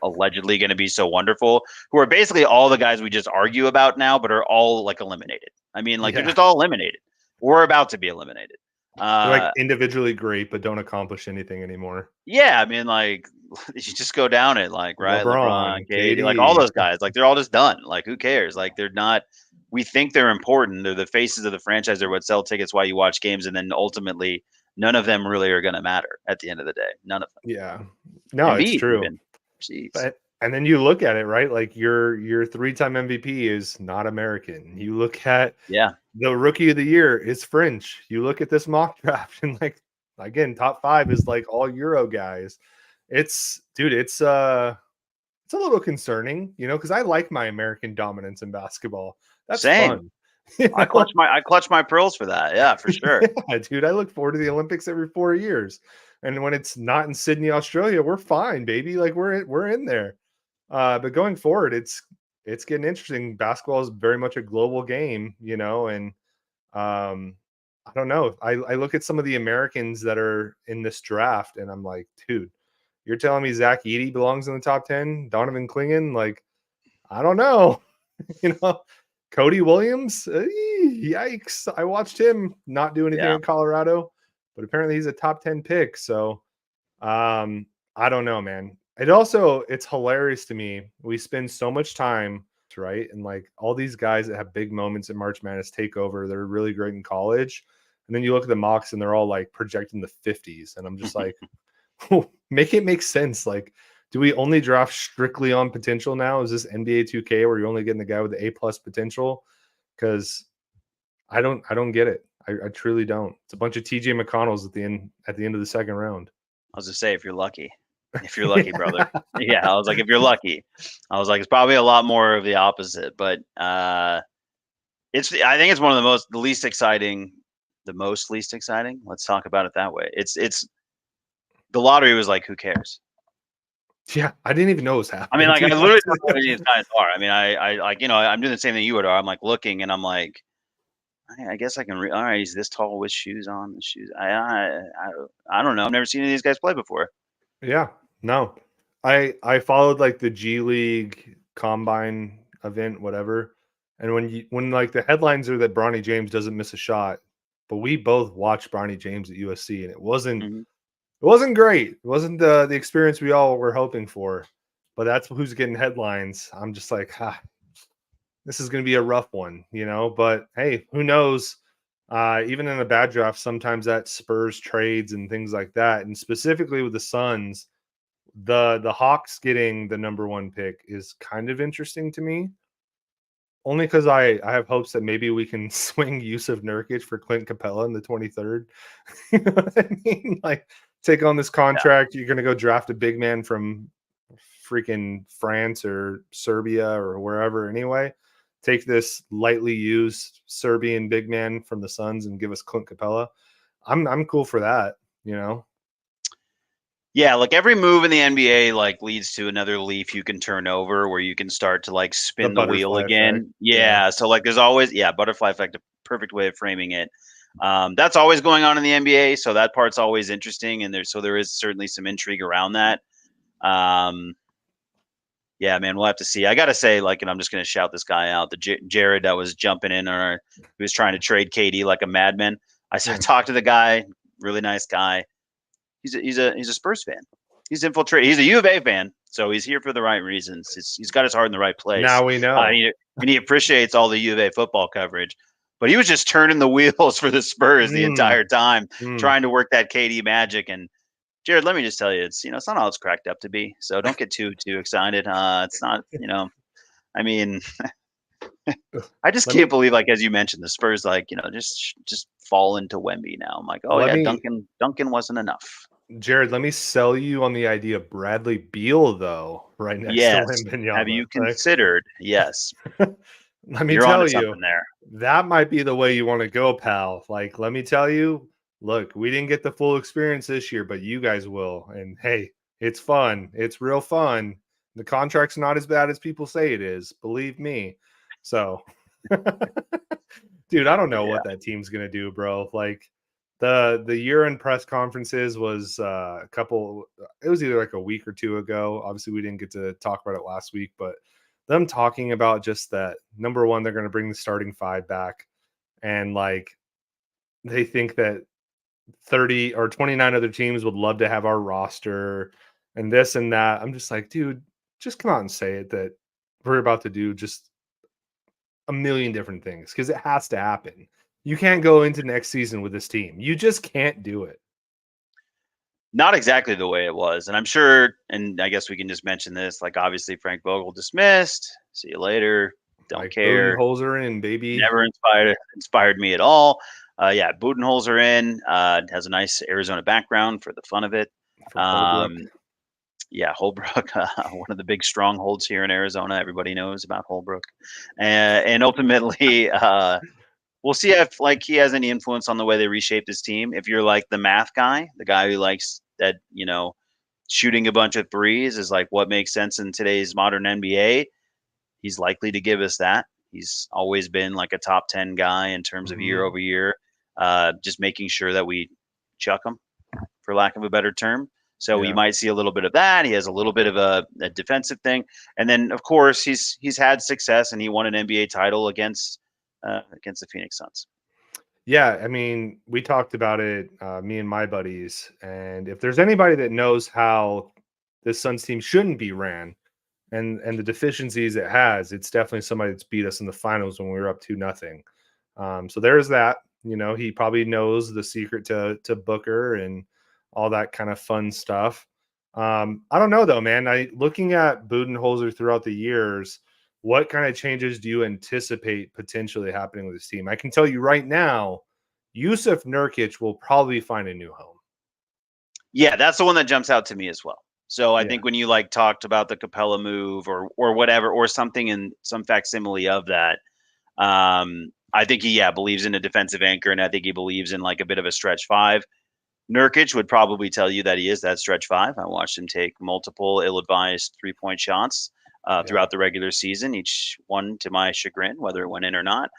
allegedly going to be so wonderful, who are basically all the guys we just argue about now, but are all like eliminated. I mean, like they're just all eliminated. We're about to be eliminated. They're like individually great, but don't accomplish anything anymore. Yeah, I mean, like you just go down it, like right, LeBron, KD, like all those guys, like they're all just done. Like who cares? Like they're not. We think they're important. They're the faces of the franchise. They're what sell tickets, why you watch games, and then ultimately, none of them really are going to matter at the end of the day. None of them. Yeah, no, it's true. And then you look at it, right? Like your 3-time MVP is not American. You look at the rookie of the year is French. You look at this mock draft and like again, top 5 is like all Euro guys. It's a little concerning, because I like my American dominance in basketball. That's fun. I clutch my pearls for that. Yeah, for sure. Yeah, dude, I look forward to the Olympics every 4 years. And when it's not in Sydney, Australia, we're fine, baby. Like we're in there. But going forward, it's getting interesting. Basketball is very much a global game, and I don't know. I look at some of the Americans that are in this draft, and I'm like, dude, you're telling me Zach Edey belongs in the top 10? Donovan Clingan? Like, I don't know. Cody Williams? Yikes. I watched him not do anything in Colorado, but apparently he's a top 10 pick. So I don't know, man. It's hilarious to me. We spend so much time, right? And like all these guys that have big moments in March Madness take over, they're really great in college. And then you look at the mocks and they're all like projecting the 50s. And I'm just like, make it make sense. Like, do we only draft strictly on potential now? Is this NBA 2K where you're only getting the guy with the A+ potential? Because I don't get it. I truly don't. It's a bunch of TJ McConnells at the end of the second round. I was gonna say if you're lucky, brother. Yeah, I was like, if you're lucky, I was like, it's probably a lot more of the opposite. But I think it's one of the least exciting. Let's talk about it that way. It's the lottery was like, who cares? Yeah, I didn't even know it was happening. I mean, like, I literally don't know what these guys are. I mean, I like, I'm doing the same thing you would are. I'm like looking and I'm like, I guess I can all right, he's this tall with shoes on. The shoes. I don't know. I've never seen any of these guys play before. Yeah, no. I followed like the G League combine event, whatever. And when like the headlines are that Bronny James doesn't miss a shot, but we both watched Bronny James at USC and it wasn't great. It wasn't the experience we all were hoping for, but that's who's getting headlines. I'm just like, this is going to be a rough one, but hey, who knows? Even in a bad draft, sometimes that spurs trades and things like that. And specifically with the Suns, the Hawks getting the #1 pick is kind of interesting to me. only because I have hopes that maybe we can swing Yusuf Nurkic for Clint Capella in the 23rd. You know what I mean? Like, take on this contract. You're going to go draft a big man from freaking France or Serbia or wherever anyway. Take this lightly used Serbian big man from the Suns and give us Clint Capella. I'm cool for that, you know? Yeah, like every move in the NBA like leads to another leaf you can turn over where you can start to like spin the wheel butterfly again. effect. Yeah, so like there's always butterfly effect, a perfect way of framing it. That's always going on in the NBA, so that part's always interesting, and there is certainly some intrigue around that. Yeah, man, we'll have to see. I gotta say, like, and I'm just gonna shout this guy out, the Jared that was jumping in, or he was trying to trade KD like a madman. I talked to the guy, really nice guy. He's a Spurs fan. He's infiltrated. He's a U of A fan, so he's here for the right reasons. He's got his heart in the right place. Now we know. And he appreciates all the U of A football coverage, but he was just turning the wheels for the Spurs the entire time, trying to work that KD magic. And Jared, let me just tell you, it's not all it's cracked up to be. So don't get too excited. It's not, I mean, I just can't believe, like, as you mentioned, the Spurs, like, just fall into Wemby now. I'm like, oh yeah, Duncan wasn't enough. Jared, let me sell you on the idea of Bradley Beal, though, right next to Wembanyama. Have you considered? Yes. Let me tell you, that might be the way you want to go, pal. Like, let me tell you, look, we didn't get the full experience this year, but you guys will. And hey, it's fun. It's real fun. The contract's not as bad as people say it is. Believe me. So, dude, I don't know what that team's going to do, bro. Like, the year-end press conferences was it was either like a week or two ago. Obviously, we didn't get to talk about it last week, but them talking about just that, number one, they're going to bring the starting five back. And like, they think that 30 or 29 other teams would love to have our roster and this and that. I'm just like, dude, just come out and say it, that we're about to do just a million different things, because it has to happen. You can't go into next season with this team. You just can't do it. Not exactly the way it was. And I'm sure, and I guess we can just mention this, like, obviously Frank Vogel dismissed. See you later. Don't care. Budenholzer in, baby. Never inspired me at all. Yeah, Budenholzer in. Has a nice Arizona background for the fun of it. Yeah, Holbrook, one of the big strongholds here in Arizona. Everybody knows about Holbrook. And ultimately, we'll see if, like, he has any influence on the way they reshape this team. If you're like the math guy, the guy who likes that, shooting a bunch of threes is like what makes sense in today's modern NBA, he's likely to give us that. He's always been like a top 10 guy in terms of year over year, just making sure that we chuck him, for lack of a better term. So we might see a little bit of that. He has a little bit of a defensive thing. And then, of course, he's had success, and he won an NBA title against the Phoenix Suns. Yeah, I mean, we talked about it, me and my buddies, and if there's anybody that knows how this Suns team shouldn't be ran and the deficiencies it has, it's definitely somebody that's beat us in the finals when we were up 2-0. So there's that. He probably knows the secret to Booker and all that kind of fun stuff. I don't know, though, man. Looking at Budenholzer throughout the years, what kind of changes do you anticipate potentially happening with this team? I can tell you right now, Yusuf Nurkic will probably find a new home. Yeah, that's the one that jumps out to me as well. So I think when you like talked about the Capella move or whatever, or something in some facsimile of that, I think he believes in a defensive anchor, and I think he believes in like a bit of a stretch five. Nurkic would probably tell you that he is that stretch five. I watched him take multiple ill-advised three-point shots throughout the regular season, each one to my chagrin, whether it went in or not.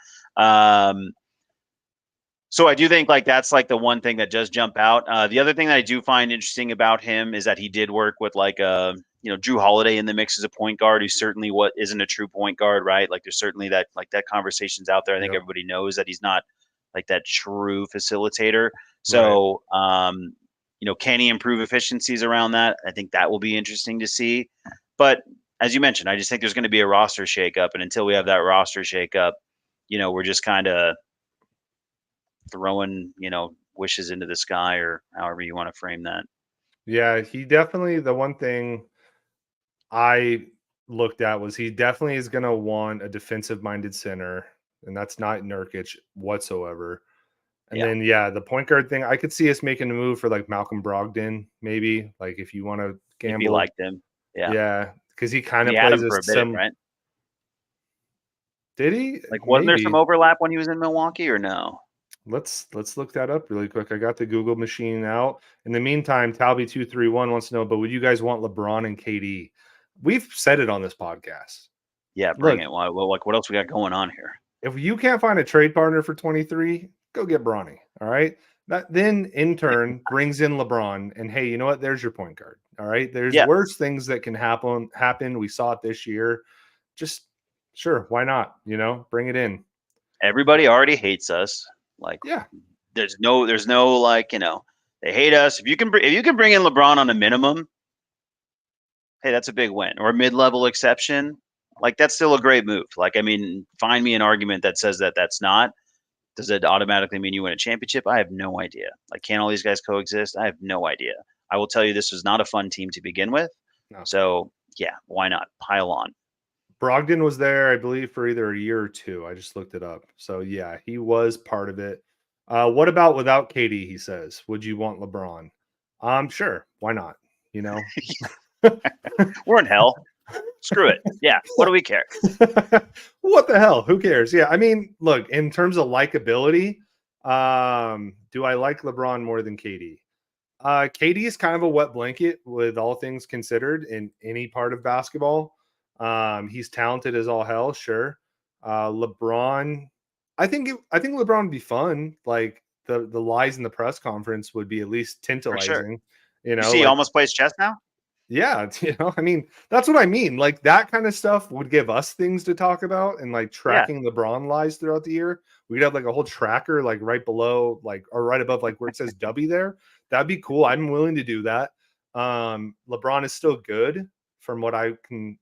So I do think like that's like the one thing that does jump out. The other thing that I do find interesting about him is that he did work with like Drew Holiday in the mix as a point guard, who certainly isn't a true point guard, right? Like there's certainly that conversation's out there. I think everybody knows that he's not like that true facilitator. So, can he improve efficiencies around that? I think that will be interesting to see. But as you mentioned, I just think there's going to be a roster shakeup. And until we have that roster shakeup, we're just kind of throwing, wishes into the sky, or however you want to frame that. Yeah, he definitely, the one thing I looked at was he definitely is going to want a defensive-minded center, and that's not Nurkic whatsoever. And then, the point guard thing, I could see us making a move for like Malcolm Brogdon, maybe. Like if you want to gamble. If you liked him. Yeah. Because he kind of had plays him for a bit, right? Did he? Like, wasn't there some overlap when he was in Milwaukee or no? Let's look that up really quick. I got the Google machine out. In the meantime, Talby231 wants to know, but would you guys want LeBron and KD? We've said it on this podcast. Yeah, bring it. Well, like, what else we got going on here? If you can't find a trade partner for 23, go get Bronny. All right. That then in turn brings in LeBron, and hey, you know what? There's your point guard. All right. There's worse things that can happen. We saw it this year. Just sure, why not? Bring it in. Everybody already hates us. Like, there's no like, they hate us. If you can bring in LeBron on a minimum, hey, that's a big win. Or a mid-level exception, like that's still a great move. Like, I mean, find me an argument that says that that's not. Does it automatically mean you win a championship? I have no idea. Like, can all these guys coexist? I have no idea. I will tell you, this was not a fun team to begin with. No. So yeah, why not pile on? Brogdon was there, I believe, for either a year or two. I just looked it up. So, yeah, he was part of it. What about without KD, he says? Would you want LeBron? Sure. Why not? We're in hell. Screw it. Yeah. What do we care? What the hell? Who cares? Yeah. I mean, look, in terms of likability, do I like LeBron more than KD? KD is kind of a wet blanket with all things considered in any part of basketball. He's talented as all hell, sure. LeBron, I think LeBron would be fun. Like the lies in the press conference would be at least tantalizing. Sure. You see, he almost plays chess now. Yeah, I mean, that's what I mean. Like that kind of stuff would give us things to talk about, and like tracking LeBron lies throughout the year. We'd have like a whole tracker, like right below, like or right above, like where it says W there. That'd be cool. I'm willing to do that. LeBron is still good from what I can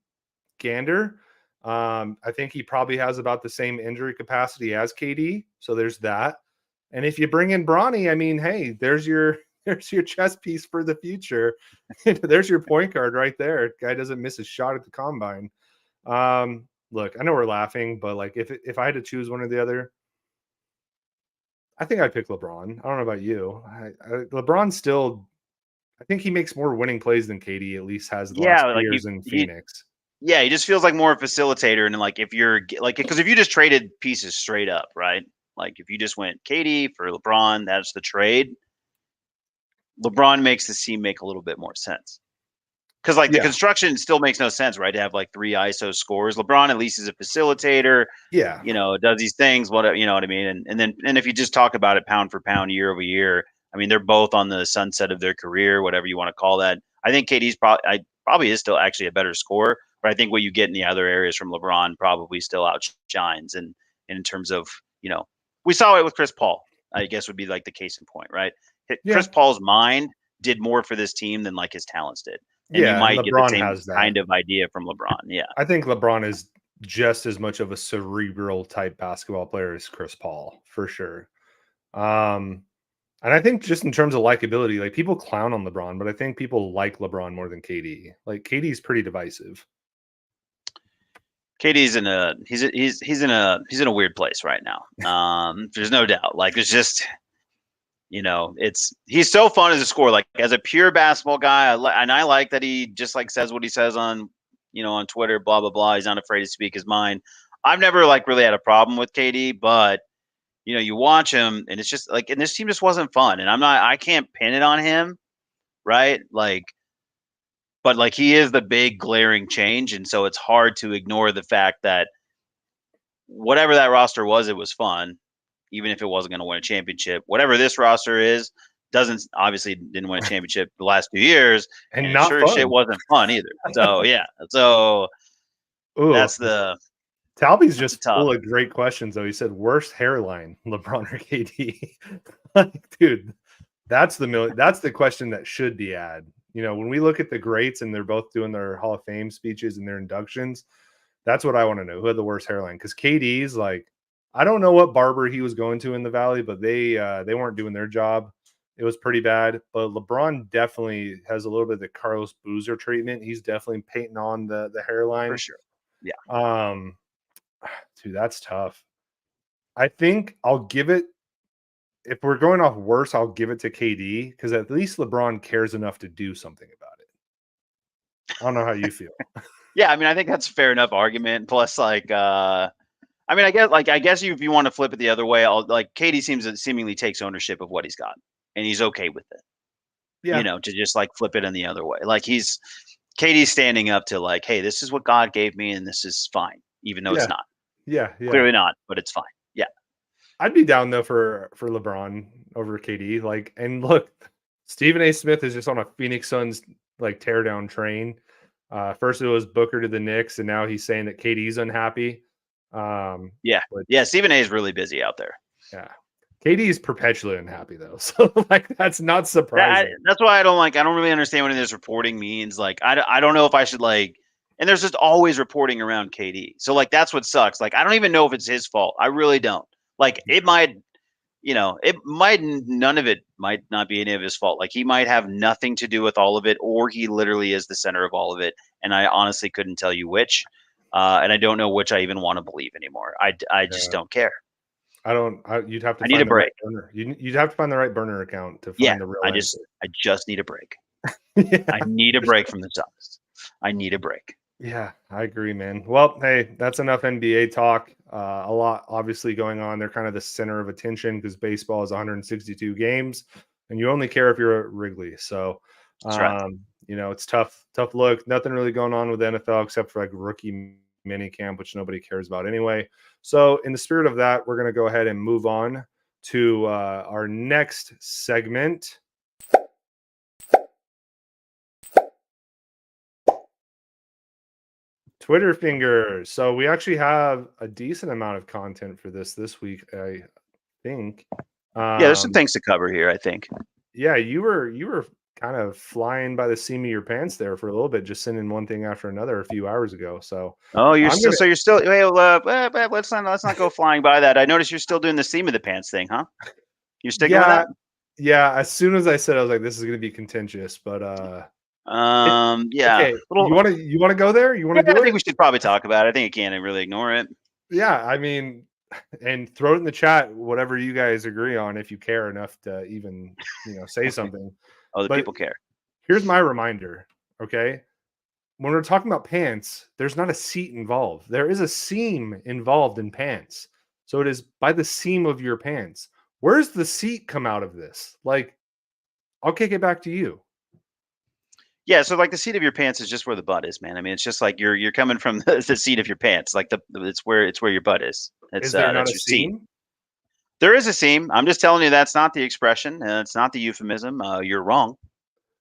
gander. I think he probably has about the same injury capacity as KD. So there's that. And if you bring in Bronny, I mean, hey, there's your chess piece for the future. There's your point guard right there. Guy doesn't miss a shot at the combine. Look, I know we're laughing, but like if I had to choose one or the other, I think I'd pick LeBron. I don't know about you. LeBron still, I think he makes more winning plays than KD at least has the last years in Phoenix. Yeah, he just feels like more a facilitator. And like if you're like, because if you just traded pieces straight up, right? Like if you just went KD for LeBron, that's the trade. LeBron makes the team make a little bit more sense. Because like the construction still makes no sense, right? To have like 3 ISO scores. LeBron at least is a facilitator. Yeah. Does these things, what I mean? And if you just talk about it pound for pound, year over year, I mean, they're both on the sunset of their career, whatever you want to call that. I think KD's probably is still actually a better scorer, but I think what you get in the other areas from LeBron probably still outshines. And in terms of, we saw it with Chris Paul, I guess would be like the case in point, right? Chris Paul's mind did more for this team than like his talents did. And you might get the same kind of idea from LeBron. Yeah. I think LeBron is just as much of a cerebral type basketball player as Chris Paul, for sure. And I think just in terms of likability, like people clown on LeBron, but I think people like LeBron more than KD. Like KD's pretty divisive. KD's in a weird place right now. There's no doubt. Like it's just, he's so fun as a scorer. Like as a pure basketball guy, I like that he just like says what he says on, on Twitter, blah blah blah. He's not afraid to speak his mind. I've never like really had a problem with KD, but you watch him and it's just like, and this team just wasn't fun. And I can't pin it on him, right? Like, but like he is the big glaring change, and so it's hard to ignore the fact that whatever that roster was, it was fun. Even if it wasn't going to win a championship, whatever this roster is, obviously didn't win a championship the last 2 years, and not sure fun. Shit wasn't fun either. So yeah, so that's the. Talby's just full of great questions though. He said, "Worst hairline, LeBron or KD?" Like, dude, that's the question that should be asked. When we look at the greats and they're both doing their Hall of Fame speeches and their inductions, that's what I want to know. Who had the worst hairline? Because KD's like. I don't know what barber he was going to in the Valley, but they weren't doing their job. it was pretty bad. But LeBron definitely has a little bit of the Carlos Boozer treatment. He's definitely painting on the hairline. For sure. Yeah. Dude, that's tough. I think I'll give it, if we're going off worse, I'll give it to KD because at least LeBron cares enough to do something about it. I don't know how you feel. Yeah, I mean, I think that's a fair enough argument. Plus, like, I mean, I guess if you want to flip it the other way, KD seemingly takes ownership of what he's got, and he's okay with it. Yeah. You know, to just like flip it in the other way. Like KD's standing up to like, hey, this is what God gave me, and this is fine, even though it's not. Yeah. Clearly not, but it's fine. Yeah. I'd be down though for LeBron over KD. Like, and look, Stephen A. Smith is just on a Phoenix Suns like tear down train. First it was Booker to the Knicks, and now he's saying that KD's unhappy. Stephen A. is really busy out there. Yeah, KD is perpetually unhappy though, so like that's not surprising. That's why I don't really understand what this reporting means. Like, I don't know if I should like. And there's just always reporting around KD, so like that's what sucks. Like, I don't even know if it's his fault. I really don't. Like, it might. None of it might not be any of his fault. Like, he might have nothing to do with all of it, or he literally is the center of all of it. And I honestly couldn't tell you which. And I don't know which I even want to believe anymore. I just don't care. You'd have to. I need a break. You'd have to find the right burner account to find the real. I just need a break. I need a break from the Suns. I need a break. Yeah, I agree, man. Well, hey, that's enough NBA talk. A lot obviously going on. They're kind of the center of attention because baseball is 162 games, and you only care if you're at Wrigley. So, it's tough look. Nothing really going on with the NFL except for like rookie mini camp, which nobody cares about anyway. So, in the spirit of that, we're going to go ahead and move on to our next segment. Twitter fingers. So we actually have a decent amount of content for this week, I think. There's some things to cover here, I think. Yeah, you were kind of flying by the seam of your pants there for a little bit, just sending one thing after another a few hours ago. So you're still let's not go flying by that. I noticed you're still doing the seam of the pants thing, huh? You're sticking with that? Yeah, as soon as I said, I was like, this is gonna be contentious, but Okay. You want to go there? You want to do it? I think we should probably talk about it. I think you can't really ignore it. Yeah, I mean, and throw it in the chat, whatever you guys agree on, if you care enough to even, say something. People care. Here's my reminder, okay? When we're talking about pants, there's not a seat involved. There is a seam involved in pants. So it is by the seam of your pants. Where's the seat come out of this? Like, I'll kick it back to you. Yeah, so like the seat of your pants is just where the butt is, man. I mean, it's just like you're coming from the seat of your pants, like it's where your butt is. Is there not a seam? There is a seam. I'm just telling you that's not the expression. It's not the euphemism. You're wrong.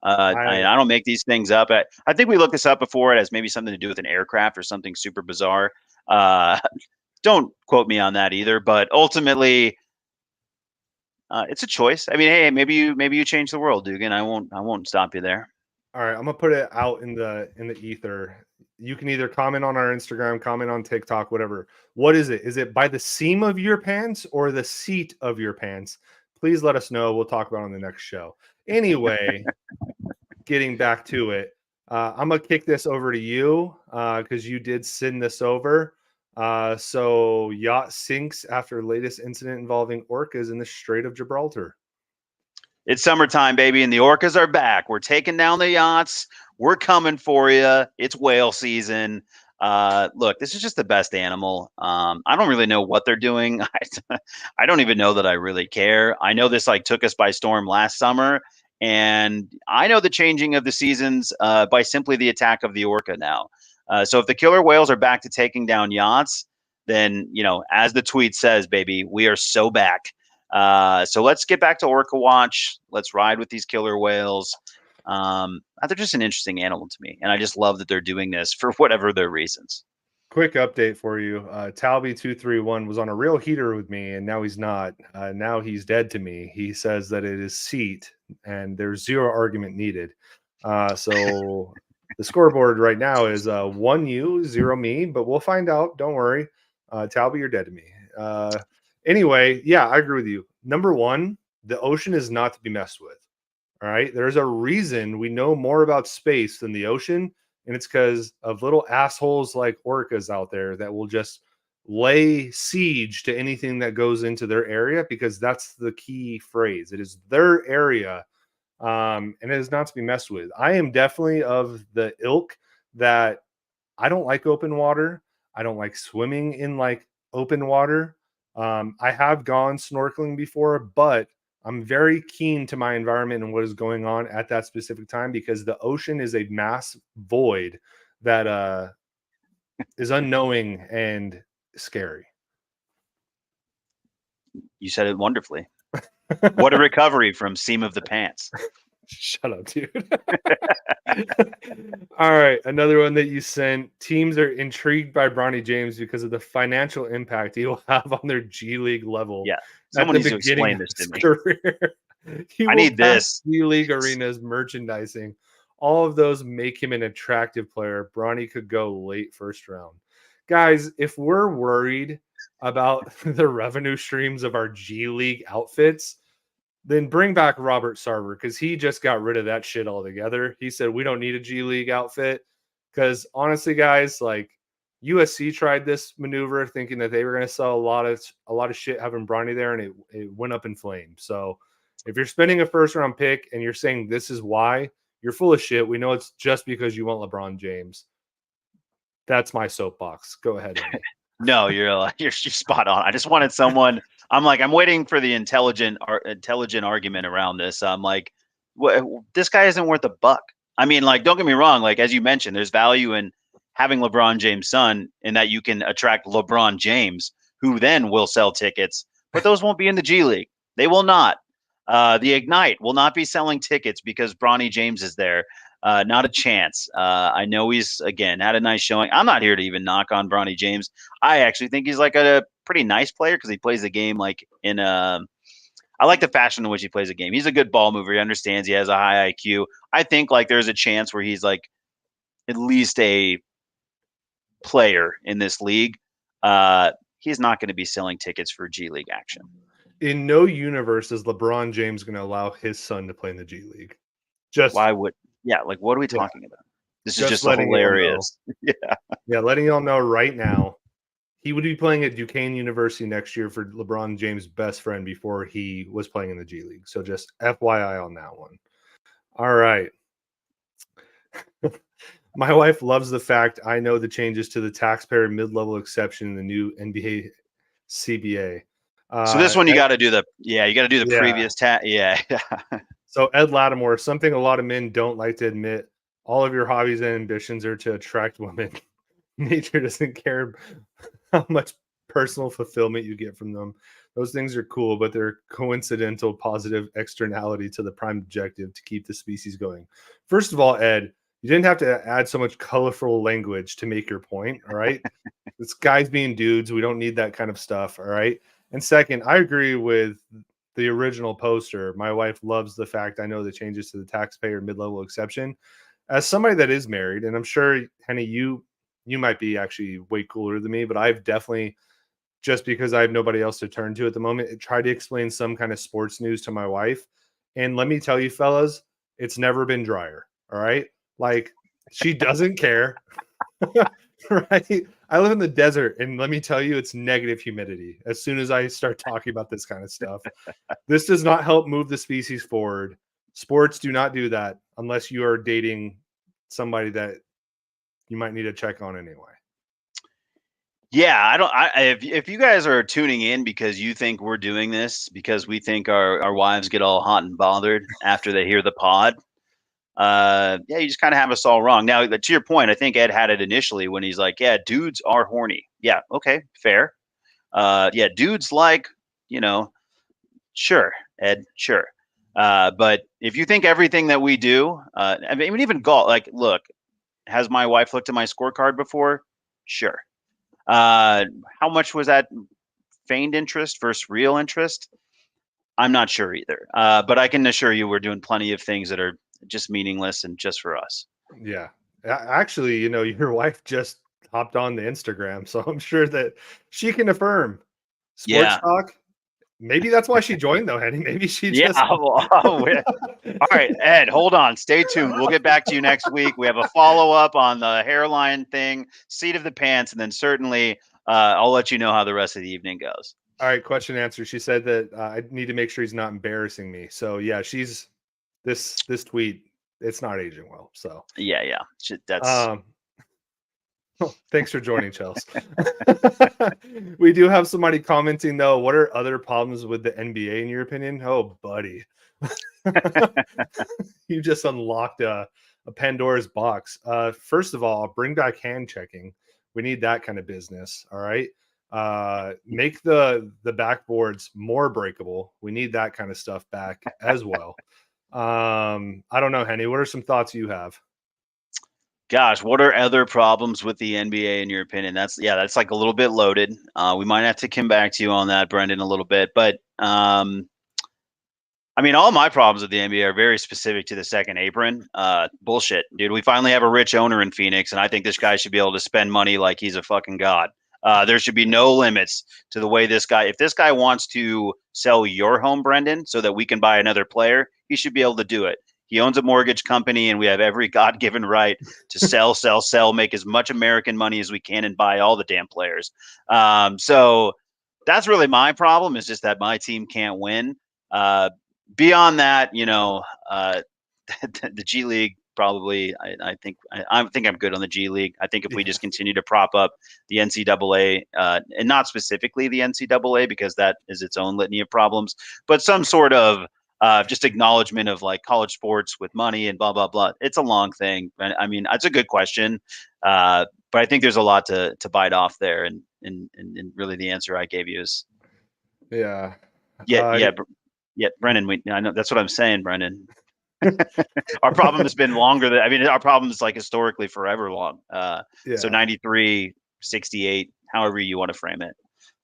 I don't make these things up. I think we looked this up before. It has maybe something to do with an aircraft or something super bizarre. Don't quote me on that either. But ultimately, it's a choice. I mean, hey, maybe you change the world, Dugan. I won't stop you there. All right, I'm gonna put it out in the ether. You can either comment on our Instagram, comment on TikTok, whatever. What is it? Is it by the seam of your pants or the seat of your pants? Please let us know. We'll talk about it on the next show. Anyway, getting back to it, I'm gonna kick this over to you because you did send this over. So yacht sinks after latest incident involving orcas in the Strait of Gibraltar. It's summertime, baby, and the orcas are back. We're taking down the yachts. We're coming for you. It's whale season. Look, this is just the best animal. I don't really know what they're doing. I don't even know that I really care. I know this took us by storm last summer, and I know the changing of the seasons by simply the attack of the orca now. So if the killer whales are back to taking down yachts, then, as the tweet says, baby, we are so back. So let's get back to Orca Watch. Let's ride with these killer whales. They're just an interesting animal to me, and I just love that they're doing this for whatever their reasons. Quick update for you. Talby231 was on a real heater with me, and now he's not. Now he's dead to me. He says that it is seat, and there's zero argument needed. So the scoreboard right now is 1 you, 0 me, but we'll find out. Don't worry. Talby, you're dead to me. Anyway, yeah, I agree with you. Number one, the ocean is not to be messed with. All right. There's a reason we know more about space than the ocean. And it's because of little assholes like orcas out there that will just lay siege to anything that goes into their area, because that's the key phrase. It is their area. And it is not to be messed with. I am definitely of the ilk that I don't like open water. I don't like swimming in like open water. I have gone snorkeling before, but I'm very keen to my environment and what is going on at that specific time, because the ocean is a mass void that is unknowing and scary. You said it wonderfully. What a recovery from seam of the pants. Shut up, dude. All right. Another one that you sent. Teams are intrigued by Bronny James because of the financial impact he will have on their G League level. Yeah. Someone needs to explain this to me. Career. I need this. G League arenas merchandising. All of those make him an attractive player. Bronny could go late first round. Guys, if we're worried about the revenue streams of our G League outfits, then bring back Robert Sarver, because he just got rid of that shit altogether. He said, we don't need a G League outfit. Because honestly, guys, like USC tried this maneuver thinking that they were going to sell a lot of shit having Bronny there, and it went up in flames. So if you're spending a first round pick and you're saying this is why, you're full of shit. We know it's just because you want LeBron James. That's my soapbox. Go ahead. No, you're spot on. I just wanted someone. I'm waiting for the intelligent argument around this. I'm like, this guy isn't worth a buck. I mean, like, don't get me wrong. Like, as you mentioned, there's value in having LeBron James' son, in that you can attract LeBron James, who then will sell tickets. But those won't be in the G League. They will not. The Ignite will not be selling tickets because Bronny James is there. Not a chance. I know he's, again, had a nice showing. I'm not here to even knock on Bronny James. I actually think he's like a pretty nice player, because he plays the game like in a – I like the fashion in which he plays the game. He's a good ball mover. He understands. He has a high IQ. I think like there's a chance where he's like at least a player in this league. He's not going to be selling tickets for G League action. In no universe is LeBron James going to allow his son to play in the G League. Just why would – yeah, like what are we talking about? This is just hilarious. Yeah, letting y'all know right now, he would be playing at Duquesne University next year for LeBron James' best friend before he was playing in the G League. So just FYI on that one. All right. My wife loves the fact I know the changes to the taxpayer mid-level exception in the new NBA CBA. So this one you got to do the previous tax. Yeah. So Ed Lattimore, something a lot of men don't like to admit, all of your hobbies and ambitions are to attract women. Nature doesn't care how much personal fulfillment you get from them. Those things are cool, but they're coincidental positive externality to the prime objective to keep the species going. First of all, Ed, you didn't have to add so much colorful language to make your point, all right? It's guys being dudes. We don't need that kind of stuff, all right? And second, I agree with the original poster. My wife loves the fact I know the changes to the taxpayer mid-level exception. As somebody that is married, and I'm sure, Henny, you might be actually way cooler than me, but I've definitely, just because I have nobody else to turn to at the moment, tried to explain some kind of sports news to my wife. And let me tell you, fellas, it's never been drier. All right. Like, she doesn't care. Right. I live in the desert, and let me tell you, it's negative humidity. As soon as I start talking about this kind of stuff, this does not help move the species forward. Sports do not do that unless you are dating somebody that you might need to check on anyway. Yeah, if you guys are tuning in because you think we're doing this because we think our wives get all hot and bothered after they hear the pod, you just kind of have us all wrong. Now, to your point, I think Ed had it initially when he's like, yeah, dudes are horny. Yeah, okay, fair. Dudes like, sure, Ed, sure. But if you think everything that we do, I mean, even golf, like, look, has my wife looked at my scorecard before? Sure. How much was that feigned interest versus real interest? I'm not sure either. But I can assure you we're doing plenty of things that are just meaningless and just for us. Yeah. Actually, your wife just hopped on the Instagram, so I'm sure that she can affirm. Sports talk, Maybe that's why she joined, though, Henny. Maybe she Yeah. just. All right, Ed, hold on. Stay tuned. We'll get back to you next week. We have a follow-up on the hairline thing, seat of the pants, and then certainly I'll let you know how the rest of the evening goes. All right, question answer. She said that I need to make sure he's not embarrassing me. So yeah, she's this tweet. It's not aging well. So yeah, that's. Thanks for joining, Chelsea. We do have somebody commenting though. What are other problems with the NBA in your opinion? Oh, buddy, you just unlocked a Pandora's box. First of all, bring back hand checking. We need that kind of business. All right. Make the backboards more breakable. We need that kind of stuff back as well. I don't know, Henny. What are some thoughts you have? Gosh, what are other problems with the NBA in your opinion? That's like a little bit loaded. We might have to come back to you on that, Brendan, a little bit. But I mean, all my problems with the NBA are very specific to the second apron. Bullshit, dude. We finally have a rich owner in Phoenix, and I think this guy should be able to spend money like he's a fucking god. There should be no limits to the way this guy. If this guy wants to sell your home, Brendan, so that we can buy another player, he should be able to do it. He owns a mortgage company, and we have every God-given right to sell, make as much American money as we can, and buy all the damn players. So that's really my problem. Is just that my team can't win. Beyond that, the G League probably. I think I'm good on the G League. I think if we just continue to prop up the NCAA, and not specifically the NCAA because that is its own litany of problems, but some sort of just acknowledgement of like college sports with money and blah, blah, blah. It's a long thing. I mean, it's a good question. But I think there's a lot to bite off there. And really the answer I gave you is. Yeah. Brendan, I know that's what I'm saying, Brendan. Our problem has been longer our problem is like historically forever long. So 93, 68, however you want to frame it.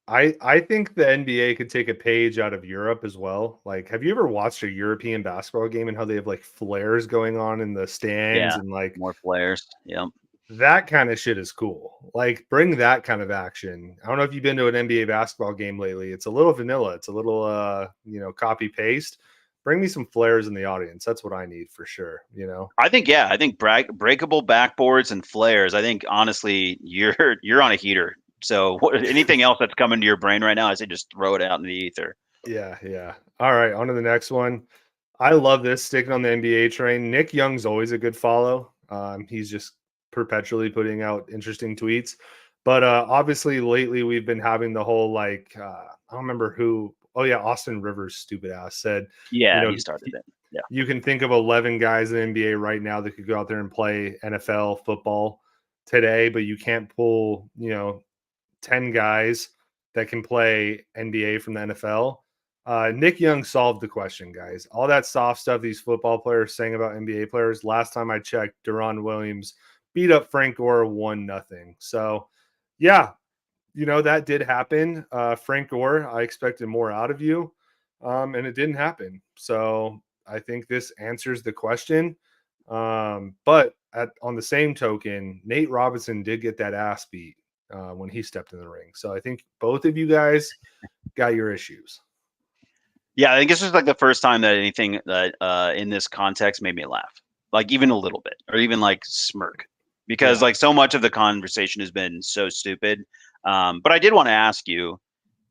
I think the NBA could take a page out of Europe as well. Like, have you ever watched a European basketball game and how they have like flares going on in the stands and like more flares? Yeah. That kind of shit is cool. Like, bring that kind of action. I don't know if you've been to an NBA basketball game lately. It's a little vanilla. It's a little copy paste. Bring me some flares in the audience. That's what I need for sure. I think breakable backboards and flares. I think honestly, you're on a heater. So anything else that's coming to your brain right now, I say just throw it out in the ether. Yeah. All right, on to the next one. I love this, sticking on the NBA train. Nick Young's always a good follow. He's just perpetually putting out interesting tweets. But obviously lately we've been having the whole I don't remember who. Oh yeah, Austin Rivers, stupid ass, said. Yeah, he started it. Yeah. You can think of 11 guys in the NBA right now that could go out there and play NFL football today, but you can't pull 10 guys that can play NBA from the NFL. Nick Young solved the question, guys. All that soft stuff these football players saying about NBA players, last time I checked, Deron Williams beat up Frank Gore 1-0. So, yeah, that did happen. Frank Gore, I expected more out of you, and it didn't happen. So I think this answers the question. But on the same token, Nate Robinson did get that ass beat when he stepped in the ring. So I think both of you guys got your issues. Yeah, I think this was like the first time that anything that in this context made me laugh, like even a little bit, or even like smirk, because like so much of the conversation has been so stupid. But I did want to ask you,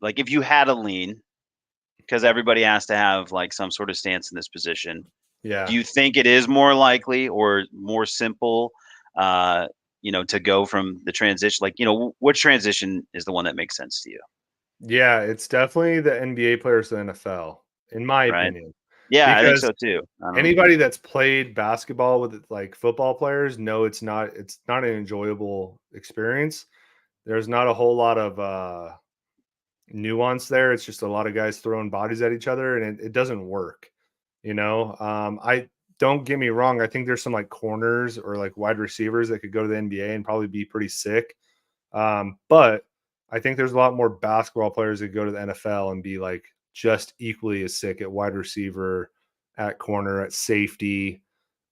like, if you had a lean, because everybody has to have like some sort of stance in this position. Yeah. Do you think it is more likely or more simple, to go from the transition? Like, which transition is the one that makes sense to you? Yeah, it's definitely the NBA players to the NFL, in my opinion. Yeah, because I think so too. Anybody that's played basketball with like football players know it's not an enjoyable experience. There's not a whole lot of nuance there. It's just a lot of guys throwing bodies at each other, and it doesn't work. I don't get me wrong. I think there's some like corners or like wide receivers that could go to the NBA and probably be pretty sick. But I think there's a lot more basketball players that go to the NFL and be like just equally as sick at wide receiver, at corner, at safety.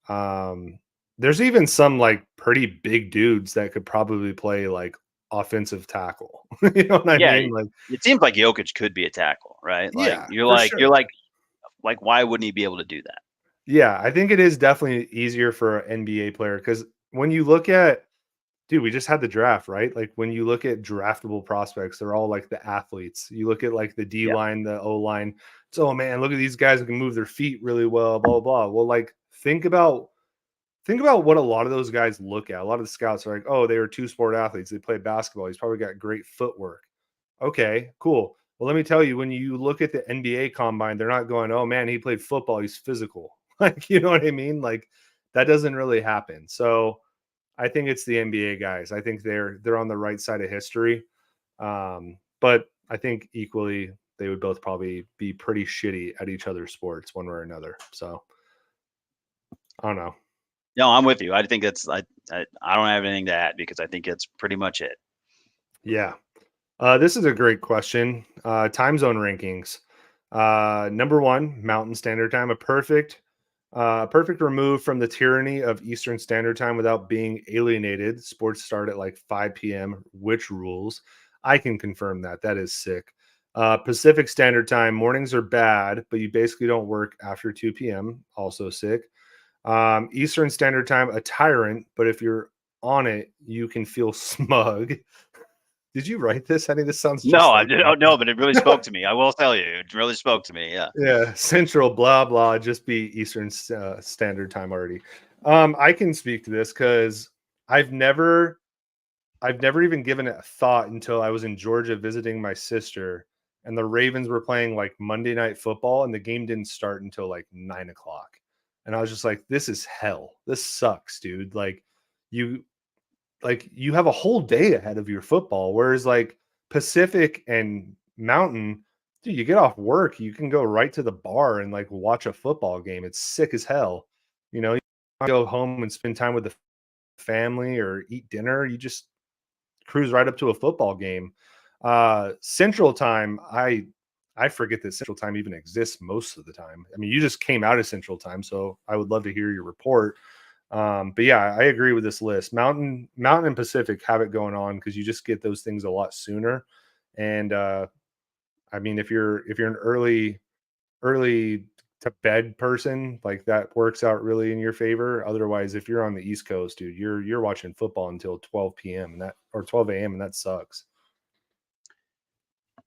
There's even some like pretty big dudes that could probably play like offensive tackle. You know what I mean? Like, it seems like Jokic could be a tackle, right? Like yeah, you're like why wouldn't he be able to do that? Yeah, I think it is definitely easier for an NBA player because when you look at, dude, we just had the draft, right? Like when you look at draftable prospects, they're all like the athletes. You look at like the D line, the O line. So, oh man, look at these guys who can move their feet really well, blah, blah, blah. Well, like think about what a lot of those guys look at. A lot of the scouts are like, oh, they were two-sport athletes. They played basketball. He's probably got great footwork. Okay, cool. Well, let me tell you, when you look at the NBA combine, they're not going, oh man, he played football. He's physical. Like, you know what I mean? Like that doesn't really happen. So I think it's the NBA guys. I think they're on the right side of history. But I think equally they would both probably be pretty shitty at each other's sports one way or another. So I don't know. No, I'm with you. I think that's I don't have anything to add because I think it's pretty much it. Yeah. This is a great question. Time zone rankings. Number 1, Mountain Standard Time, a perfect remove from the tyranny of Eastern Standard Time without being alienated. Sports start at like 5 p.m. Which rules? I can confirm that. That is sick. Pacific Standard Time, mornings are bad, but you basically don't work after 2 p.m. Also sick. Eastern Standard Time, a tyrant, but if you're on it, you can feel smug. Did you write this? I think this sounds no, I don't know, but it really spoke to me. I will tell you, it really spoke to me. Yeah. Yeah. Central, blah, blah, just be Eastern Standard Time already. I can speak to this because I've never even given it a thought until I was in Georgia visiting my sister and the Ravens were playing like Monday Night Football and the game didn't start until like 9 o'clock. And I was just like, this is hell. This sucks, dude. Like you have a whole day ahead of your football. Whereas like Pacific and Mountain, dude, you get off work, you can go right to the bar and like watch a football game. It's sick as hell. You know, you go home and spend time with the family or eat dinner. You just cruise right up to a football game. Central Time, I forget that Central Time even exists most of the time. I mean, you just came out of Central Time, so I would love to hear your report. But yeah, I agree with this list. Mountain and Pacific have it going on because you just get those things a lot sooner. And I mean, if you're an early to bed person, like that works out really in your favor. Otherwise, if you're on the East Coast, dude, you're watching football until 12 p.m. or 12 a.m. and that sucks.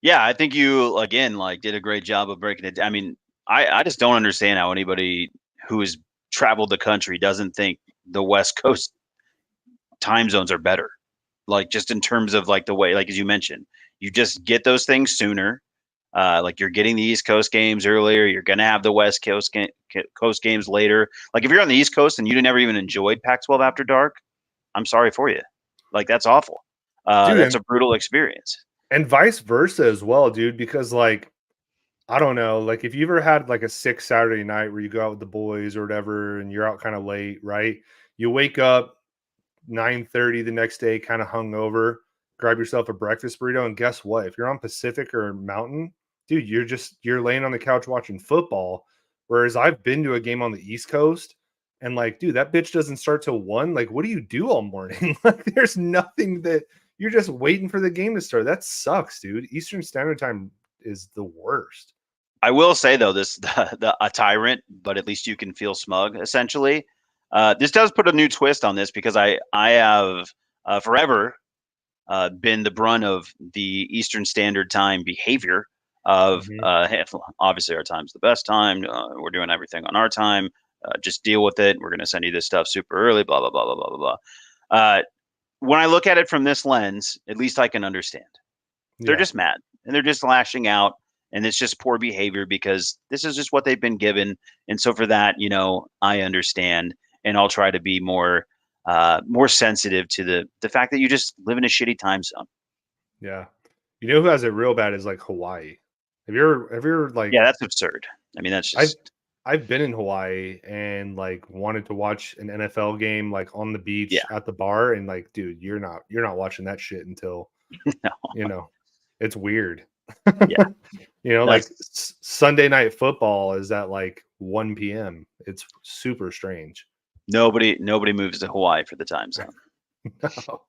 Yeah, I think you again did a great job of breaking it. I mean, I just don't understand how anybody who has traveled the country doesn't think the West Coast time zones are better. Like just in terms of like the way, like as you mentioned, you just get those things sooner. Like you're getting the East Coast games earlier. You're gonna have the West Coast games later. Like if you're on the East Coast and you never even enjoyed Pac-12 After Dark, I'm sorry for you. Like that's awful. Dude, that's a brutal experience. And vice versa as well, dude, because like, I don't know, like if you ever had like a sick Saturday night where you go out with the boys or whatever and you're out kind of late, right? You wake up 9:30 the next day, kind of hungover, grab yourself a breakfast burrito, and guess what? If you're on Pacific or Mountain, dude, you're laying on the couch watching football. Whereas I've been to a game on the East Coast and like, dude, that bitch doesn't start till 1. Like, what do you do all morning? Like, there's nothing that you're just waiting for the game to start. That sucks, dude. Eastern Standard Time is the worst. I will say though, a tyrant, but at least you can feel smug. Essentially, this does put a new twist on this because I have forever been the brunt of the Eastern Standard Time behavior of obviously our time's the best time. We're doing everything on our time. Just deal with it. We're going to send you this stuff super early. Blah blah blah blah blah blah blah. When I look at it from this lens, at least I can understand. They're just mad and they're just lashing out. And it's just poor behavior because this is just what they've been given. And so for that, you know, I understand and I'll try to be more sensitive to the fact that you just live in a shitty time zone. Yeah. You know who has it real bad is like Hawaii. Have you ever like, yeah, that's absurd. I mean, that's just, I've been in Hawaii and like wanted to watch an NFL game, like on the beach at the bar. And like, dude, you're not watching that shit until, you know, it's weird. Yeah. You know, like Sunday Night Football is at like 1 p.m. It's super strange. Nobody moves to Hawaii for the time zone. No.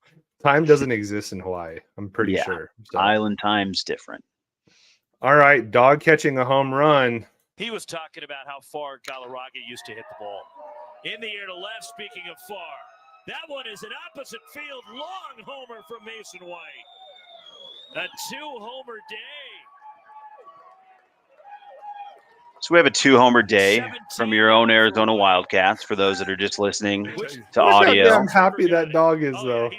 Time doesn't exist in Hawaii. I'm pretty Yeah. sure. So. Island time's different. All right, dog catching a home run. He was talking about how far Galarraga used to hit the ball. In the air to left, speaking of far. That one is an opposite field long homer from Mason White. A 2-homer day. So we have a 2-homer day from your own Arizona Wildcats for those that are just listening to audio. I'm happy that dog is, though.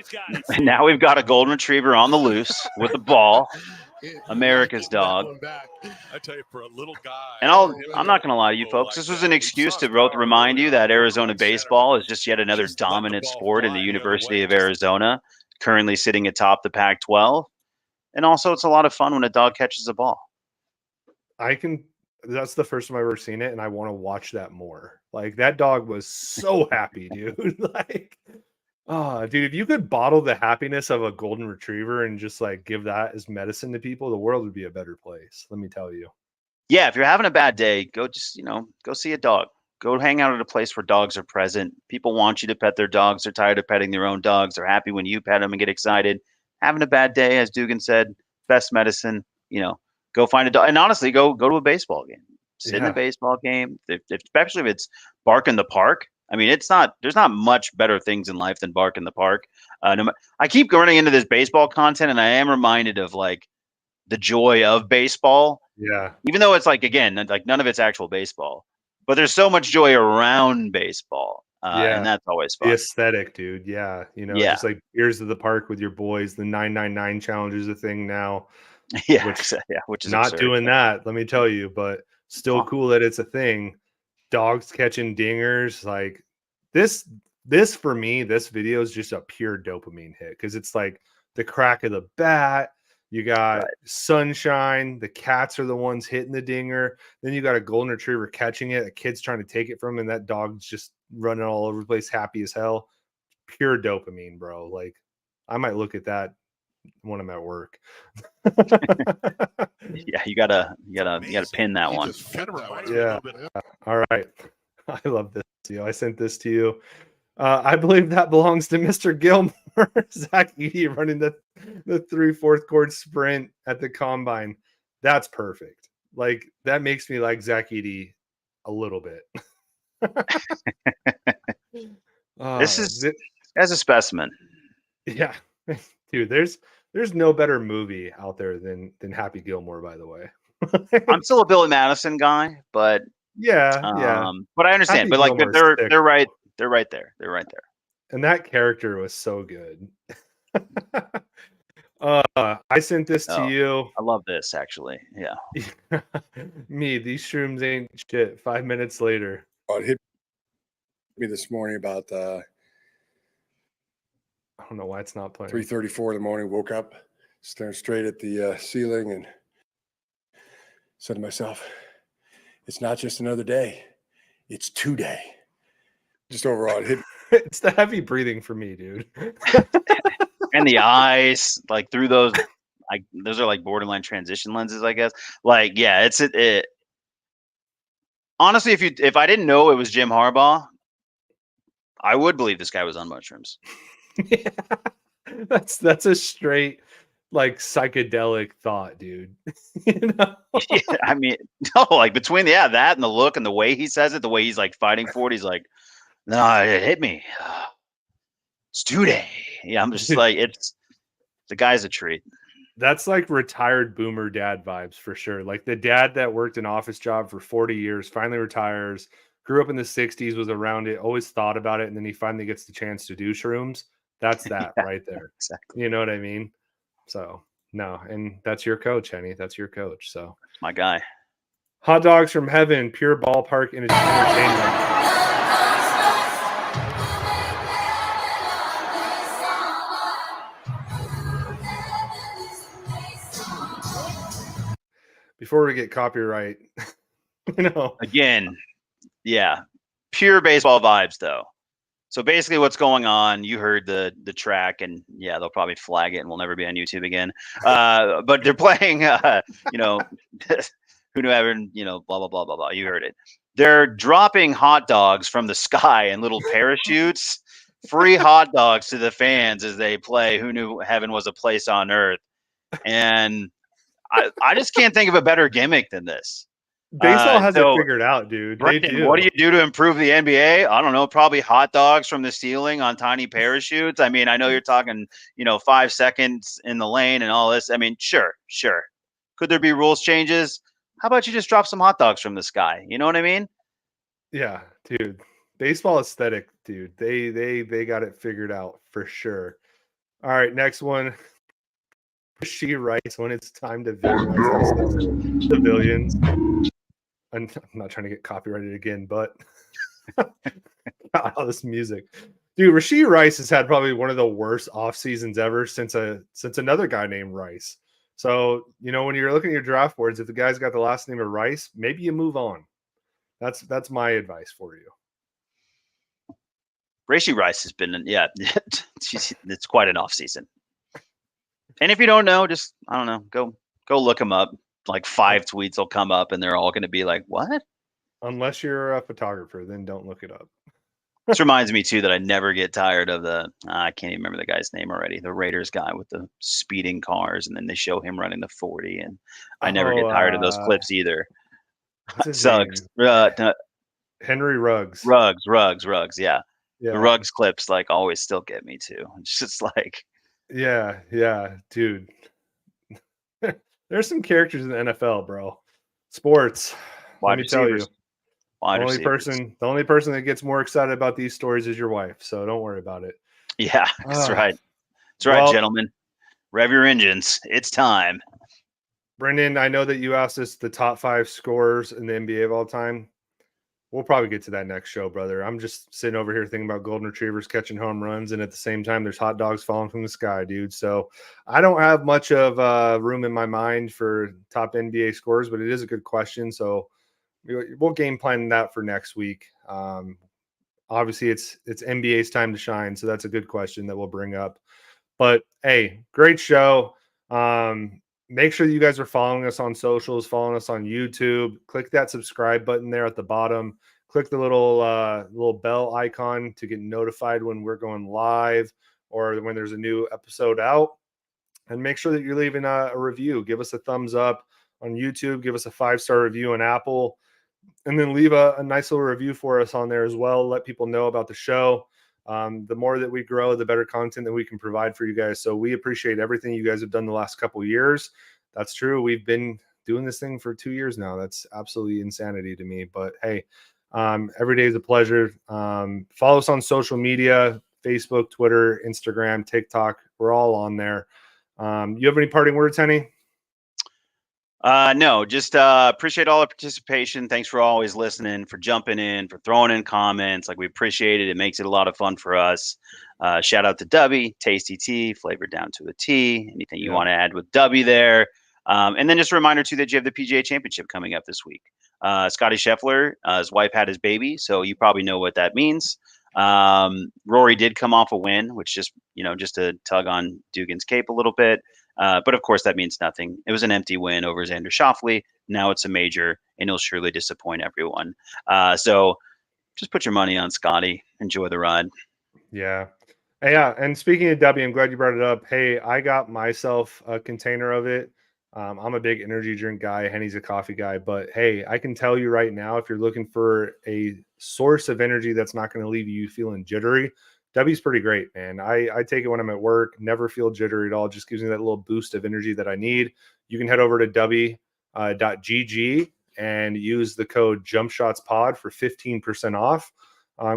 And now we've got a golden retriever on the loose with a ball. America's dog. I tell you, for a little guy. And I'm not going to lie to you folks. This was an excuse to both remind you that Arizona baseball is just yet another dominant sport in the University of Arizona, currently sitting atop the Pac-12. And also, it's a lot of fun when a dog catches a ball. That's the first time I've ever seen it, and I want to watch that more. Like, that dog was so happy, dude. Like, dude, if you could bottle the happiness of a golden retriever and just like give that as medicine to people, the world would be a better place. Let me tell you. Yeah, if you're having a bad day, go see a dog. Go hang out at a place where dogs are present. People want you to pet their dogs. They're tired of petting their own dogs. They're happy when you pet them and get excited. Having a bad day, as Dugan said, best medicine. Go find a dog, and honestly, go to a baseball game. Sit in a baseball game, especially if it's bark in the park. I mean, there's not much better things in life than bark in the park. I keep running into this baseball content, and I am reminded of like the joy of baseball. Yeah. Even though it's like, again, like none of it's actual baseball, but there's so much joy around baseball. And that's always fun. The aesthetic, dude. Yeah. Just like Ears of the Park with your boys. The 999 challenge is a thing now. Yeah. Which is not absurd. doing that, let me tell you, but still cool that it's a thing. Dogs catching dingers. Like this for me, this video is just a pure dopamine hit because it's like the crack of the bat. You got sunshine. The cats are the ones hitting the dinger. Then you got a golden retriever catching it. A kid's trying to take it from him, and that dog's just running all over the place, happy as hell. Pure dopamine, bro. Like, I might look at that when I'm at work. Yeah, you gotta pin that one. Yeah. All right. I love this. I sent this to you. I believe that belongs to Mr. Gilmore. Zach Edey running the 3/4 chord sprint at the combine. That's perfect. Like, that makes me like Zach Edey a little bit. This is as a specimen. Yeah, dude. There's no better movie out there than Happy Gilmore. By the way, I'm still a Billy Madison guy, but yeah. But I understand. Happy but like Gilmore's they're right. They're right there. They're right there. And that character was so good. I sent this to you. I love this, actually. Yeah. These shrooms ain't shit. 5 minutes later. It hit me this morning about I don't know why it's not playing. 3:34 in the morning. Woke up, staring straight at the ceiling, and said to myself, "It's not just another day; it's today." Just overall, it hit. It's the heavy breathing for me, dude. And the eyes, like through those, like those are like borderline transition lenses, I guess. Like, yeah, it. Honestly, if I didn't know it was Jim Harbaugh, I would believe this guy was on mushrooms. Yeah. That's a straight like psychedelic thought, dude. Yeah, I mean, no, like between that and the look and the way he says it, the way he's like fighting for it, he's like, "No, it hit me. It's today." Yeah, I'm just like, the guy's a treat. That's like retired boomer dad vibes for sure. Like the dad that worked an office job for 40 years, finally retires, grew up in the 60s, was around it, always thought about it, and then he finally gets the chance to do shrooms. That's that right there. Exactly. You know what I mean? So, no, and that's your coach, Henny. That's your coach. So, my guy. Hot dogs from heaven, pure ballpark entertainment. Before we get copyright, Again, yeah, pure baseball vibes though. So basically, what's going on? You heard the track, and yeah, they'll probably flag it, and we'll never be on YouTube again. But they're playing, who knew ever, blah blah blah blah blah. You heard it. They're dropping hot dogs from the sky in little parachutes free hot dogs to the fans as they play Who Knew Heaven Was a Place on Earth. And I just can't think of a better gimmick than this. Baseball has it figured out, dude. Brendan, They do. what do you do to improve the NBA? I don't know. Probably hot dogs from the ceiling on tiny parachutes. I mean, I know you're talking, 5 seconds in the lane and all this. I mean, sure. Could there be rules changes? How about you just drop some hot dogs from the sky? You know what I mean? Yeah, dude. Baseball aesthetic, dude. They got it figured out for sure. All right, next one. She writes when it's time to villainize civilians. I'm not trying to get copyrighted again, but all this music, dude. Rashee Rice has had probably one of the worst off seasons ever since another guy named Rice. So when you're looking at your draft boards, if the guy's got the last name of Rice, maybe you move on. That's my advice for you. Rashee Rice has been, it's quite an off season. And if you don't know, just go look him up. Like 5 tweets will come up, and they're all going to be like, "What?" Unless you're a photographer, then don't look it up. This reminds me too that I never get tired of I can't even remember the guy's name already. The Raiders guy with the speeding cars, and then they show him running the 40, and I never get tired of those clips either. Sucks. Henry Ruggs. Ruggs. Yeah. The Ruggs clips always still get me too. It's just like, yeah, dude. There's some characters in the NFL, bro. Sports. Let me tell you. The only person that gets more excited about these stories is your wife. So don't worry about it. Yeah, that's right. That's right, gentlemen. Rev your engines. It's time. Brendan, I know that you asked us the top 5 scorers in the NBA of all time. We'll probably get to that next show, brother. I'm just sitting over here thinking about golden retrievers catching home runs, and at the same time, there's hot dogs falling from the sky, dude. So I don't have much of room in my mind for top NBA scores, but it is a good question. So we'll game plan that for next week. Obviously, it's NBA's time to shine, so that's a good question that we'll bring up. But hey, great show. Make sure that you guys are following us on socials, following us on YouTube. Click that subscribe button there at the bottom. Click the little bell icon to get notified when we're going live or when there's a new episode out. And make sure that you're leaving a review. Give us a thumbs up on YouTube. Give us a 5-star review on Apple. And then leave a nice little review for us on there as well. Let people know about the show. The more that we grow, the better content that we can provide for you guys. So we appreciate everything you guys have done the last couple of years. That's true. We've been doing this thing for 2 years now. That's absolutely insanity to me. But hey, every day is a pleasure. Follow us on social media, Facebook, Twitter, Instagram, TikTok. We're all on there. You have any parting words, Henny? No, just appreciate all the participation. Thanks for always listening, for jumping in, for throwing in comments. We appreciate it. It makes it a lot of fun for us. Shout out to Dubby, Tasty Tea, flavored down to a T. Anything you want to add with Dubby there. And then just a reminder too that you have the PGA Championship coming up this week. Scotty Scheffler, his wife had his baby, so you probably know what that means. Rory did come off a win, which just to tug on Dugan's cape a little bit. But of course, that means nothing. It was an empty win over Xander Schauffele. Now it's a major, and he'll surely disappoint everyone. So just put your money on Scotty. Enjoy the ride. Yeah. And speaking of W, I'm glad you brought it up. Hey, I got myself a container of it. I'm a big energy drink guy. Henny's a coffee guy. But hey, I can tell you right now, if you're looking for a source of energy that's not going to leave you feeling jittery, W's pretty great, man. I take it when I'm at work, never feel jittery at all. Just gives me that little boost of energy that I need. You can head over to w.gg and use the code JumpShotsPod for 15% off.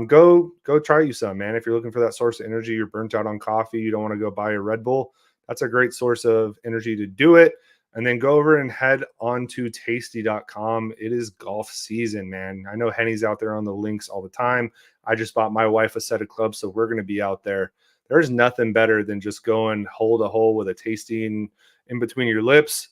Go try you some, man. If you're looking for that source of energy, you're burnt out on coffee, you don't want to go buy a Red Bull, that's a great source of energy to do it. And then go over and head on to tasty.com. It is golf season, man. I know Henny's out there on the links all the time. I just bought my wife a set of clubs, so we're going to be out there. There's nothing better than just going hole to hole with a tasting in between your lips.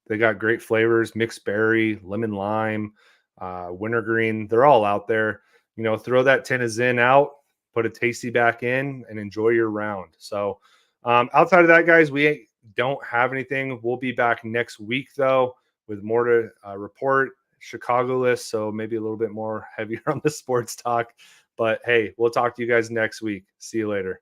They got great flavors, mixed berry, lemon lime, wintergreen. They're all out there. Throw that tin of Zin out, put a tasty back in, and enjoy your round. So outside of that, guys, we don't have anything. We'll be back next week, though, with more to report. Chicago list, so maybe a little bit more heavier on the sports talk. But hey, we'll talk to you guys next week. See you later.